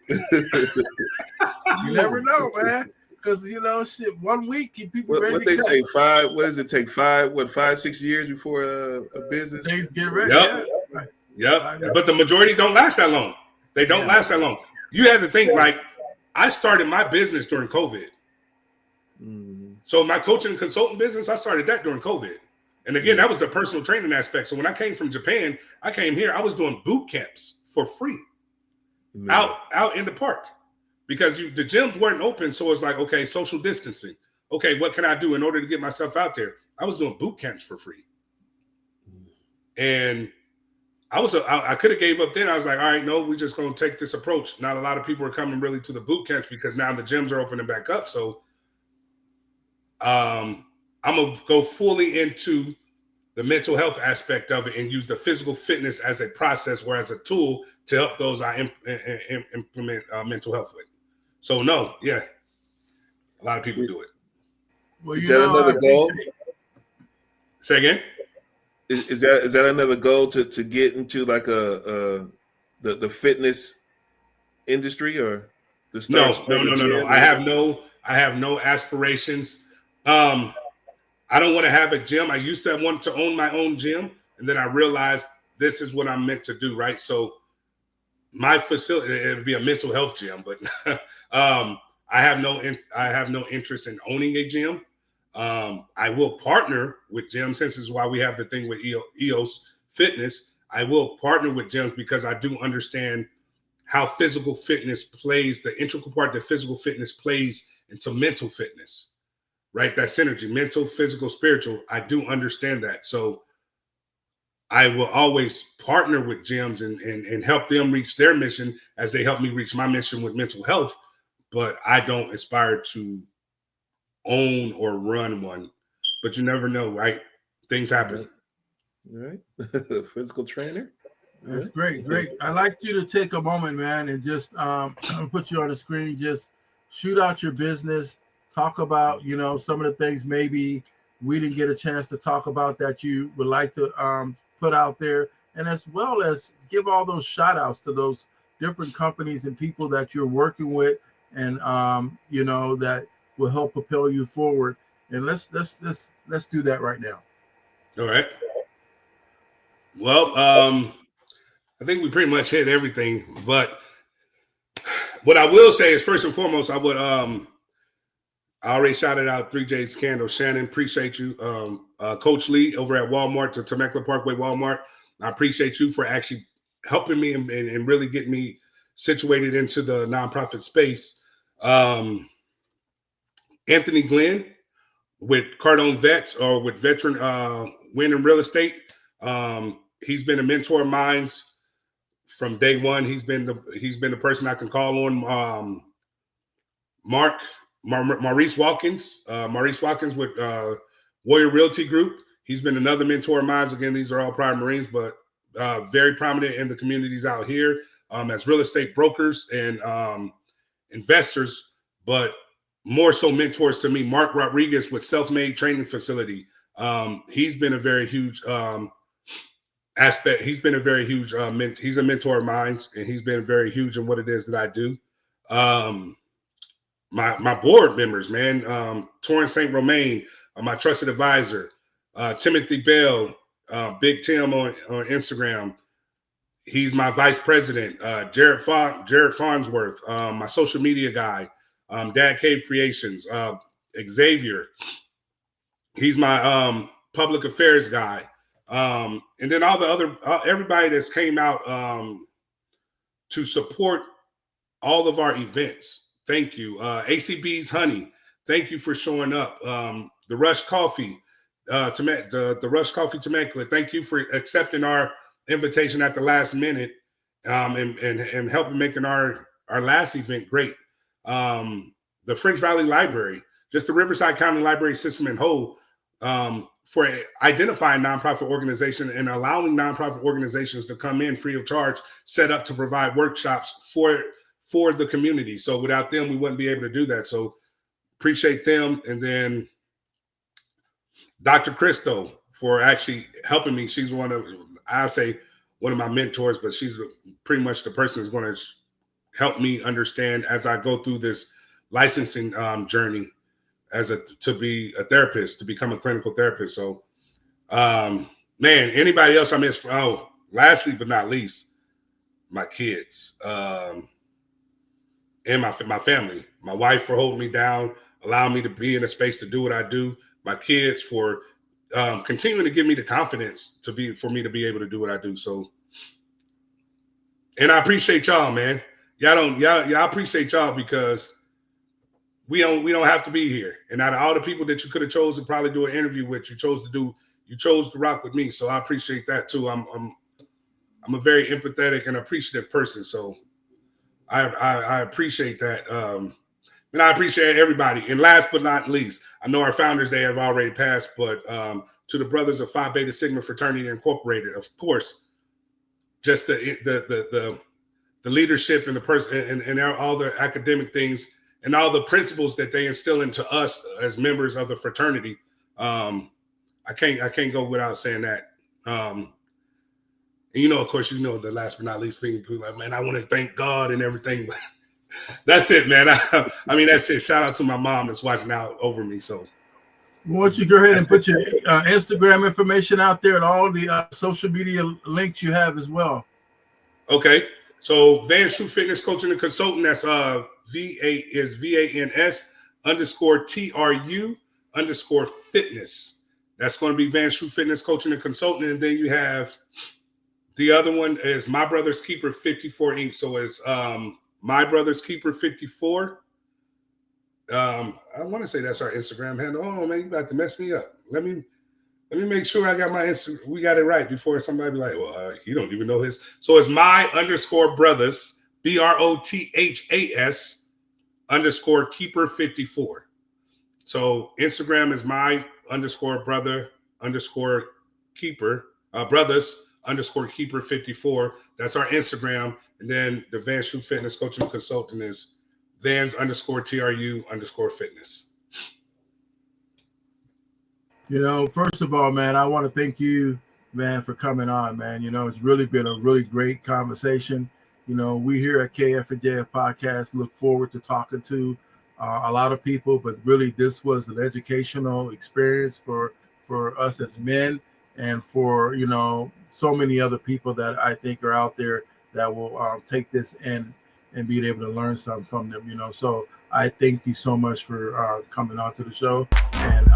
You never know, man. Because, 1 week, people ready what to they say, 5, what does it take, 5-6 years before a business? Things get ready. Yep. But the majority don't last that long. They don't last that long. You have to think, like, I started my business during COVID. Mm-hmm. So my coaching and consulting business, I started that during COVID. And again, that was the personal training aspect. So when I came from Japan, I came here, I was doing boot camps for free out in the park. Because the gyms weren't open, so it's like, okay, social distancing. Okay, what can I do in order to get myself out there? I was doing boot camps for free. And I could have gave up then. I was like, all right, no, we're just going to take this approach. Not a lot of people are coming really to the boot camps because now the gyms are opening back up. So I'm going to go fully into the mental health aspect of it and use the physical fitness as a process or as a tool to help those I implement mental health with. So no, yeah, a lot of people do it. Well, is that another goal? Say again. Is that another goal to get into like the fitness industry or to start? No. I have no aspirations. I don't want to have a gym. I used to want to own my own gym, and then I realized this is what I'm meant to do, right? So my facility, it would be a mental health gym, but I have no interest in owning a gym. I will partner with gyms, since this is why we have the thing with EOS Fitness. I will partner with gyms because I do understand how physical fitness plays, the integral part that physical fitness plays into mental fitness, right? That synergy, mental, physical, spiritual. I do understand that. So I will always partner with gyms and help them reach their mission as they help me reach my mission with mental health. But I don't aspire to own or run one. But you never know, right? Things happen. All right. Physical trainer. That's great. I'd like you to take a moment, man, and just put you on the screen. Just shoot out your business. Talk about, some of the things maybe we didn't get a chance to talk about that you would like to put out there, and as well as give all those shout outs to those different companies and people that you're working with, and that will help propel you forward. And let's do that right now. All right. Well, I think we pretty much hit everything. But what I will say is, first and foremost, I already shouted out 3J's Candle. Shannon, appreciate you. Coach Lee over at Walmart, to Temecula Parkway Walmart. I appreciate you for actually helping me and really getting me situated into the nonprofit space. Anthony Glenn with Cardone Vets, or with Veteran Win in Real Estate. He's been a mentor of mine from day one. He's been the person I can call on. Maurice Watkins with Warrior Realty Group. He's been another mentor of mine. Again, these are all prior Marines, but very prominent in the communities out here as real estate brokers and investors, but more so mentors to me. Mark Rodriguez with Self-Made Training Facility. He's been a very huge aspect. He's been a very huge he's a mentor of mine, and he's been very huge in what it is that I do. My board members, man, Torrance St. Romain, my trusted advisor, Timothy Bell, Big Tim on Instagram. He's my vice president. Jared Farnsworth, my social media guy. Dad Cave Creations. Xavier. He's my public affairs guy. And then all the other everybody that's came out to support all of our events. Thank you. ACB's Honey, thank you for showing up. The Rush Coffee, the Rush Coffee Temecula, thank you for accepting our invitation at the last minute and helping making our last event great. The French Valley Library, just the Riverside County Library System in whole, for identifying nonprofit organizations and allowing nonprofit organizations to come in free of charge, set up to provide workshops for the community. So without them, we wouldn't be able to do that. So appreciate them. And then Dr. Christo for actually helping me. She's one of my mentors, but she's pretty much the person who's going to help me understand as I go through this licensing journey to be a therapist, to become a clinical therapist. So, man, anybody else I missed? Oh, lastly but not least, my kids. And my family, my wife for holding me down, allowing me to be in a space to do what I do. My kids for continuing to give me the confidence for me to be able to do what I do. So, and I appreciate y'all, man. Y'all appreciate y'all because we don't have to be here. And out of all the people that you could have chosen to probably do an interview with, you chose to rock with me. So I appreciate that too. I'm a very empathetic and appreciative person. So I appreciate that. And I appreciate everybody. And last but not least, I know our Founders Day have already passed, but to the brothers of Phi Beta Sigma Fraternity Incorporated, of course, just the leadership and the person and all the academic things and all the principles that they instill into us as members of the fraternity. I can't go without saying that. And of course, the last but not least, people like, man, I want to thank God and everything, but that's it, man. I mean, that's it. Shout out to my mom that's watching out over me. So, why don't you go ahead and put your Instagram information out there and all the social media links you have as well? Okay. So, Vans True Fitness Coaching and Consultant. That's VANS_TRU_fitness. That's going to be Vans True Fitness Coaching and Consultant. And then you have the other one is My Brother's Keeper 54 Inc. So it's My Brother's Keeper 54. I want to say that's our Instagram handle. Oh man, you about to mess me up. Let me make sure I got my Instagram. We got it right before somebody be like, well, you don't even know his. So it's my_brothers, BROTHAS _keeper54. So Instagram is my_brother_keeper, brothers_keeper54. That's our Instagram. And then the Vans True Fitness Coaching Consultant is Vans_TRU_fitness. First of all, man, I want to thank you, man, for coming on, man. It's really been a really great conversation. We here at KF&JF Podcast look forward to talking to a lot of people, but really this was an educational experience for us as men and for, so many other people that I think are out there that will take this and be able to learn something from them. So I thank you so much for coming on to the show. And